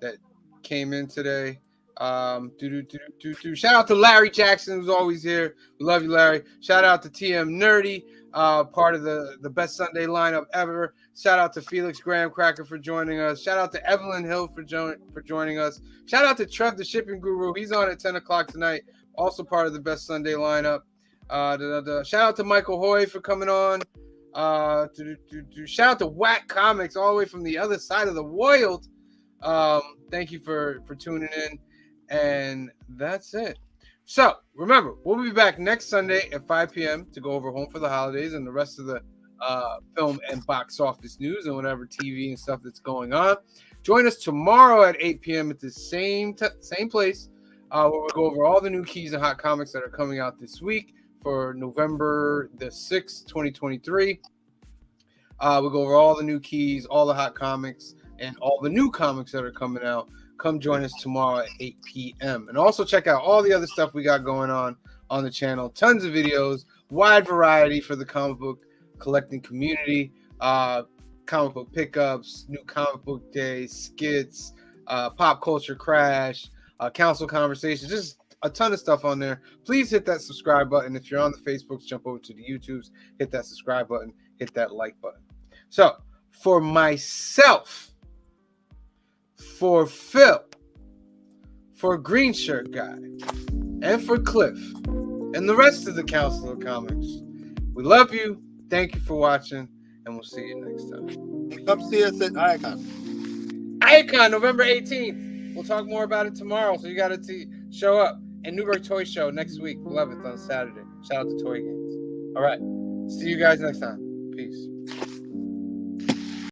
B: that came in today. Shout out to Larry Jackson, who's always here. We love you, Larry. Shout out to TM Nerdy, part of the best Sunday lineup ever. Shout out to Felix Graham Cracker for joining us. Shout out to Evelyn Hill for joining us. Shout out to Trev, the shipping guru. He's on at 10 o'clock tonight. Also part of the best Sunday lineup. Shout out to Michael Hoy for coming on. Shout out to Whack Comics all the way from the other side of the world. Thank you for tuning in. And that's it. So remember, we'll be back next Sunday at 5 p.m. to go over Home for the Holidays and the rest of the film and box office news and whatever TV and stuff that's going on. Join us tomorrow at 8 p.m. at the same place where we'll go over all the new keys and hot comics that are coming out this week. for November the 6th, 2023. We'll go over all the new keys, all the hot comics, and all the new comics that are coming out. Come join us tomorrow at 8 p.m. And also check out all the other stuff we got going on the channel. Tons of videos, wide variety for the comic book collecting community. Comic book pickups, new comic book days, skits, pop culture crash, council conversations, just a ton of stuff on there. Please hit that subscribe button. If you're on the Facebooks, jump over to the YouTubes, hit that subscribe button, hit that like button. So for myself, for Phil, for Green Shirt Guy, and for Cliff, and the rest of the Council of Comics, we love you. Thank you for watching, and we'll see you next time.
F: Come see us at Icon.
B: Icon, November 18th. We'll talk more about it tomorrow, so you got to show up. And Newburgh Toy Show next week, 11th on Saturday. Shout out to Toy Games. All right. See you guys next time. Peace.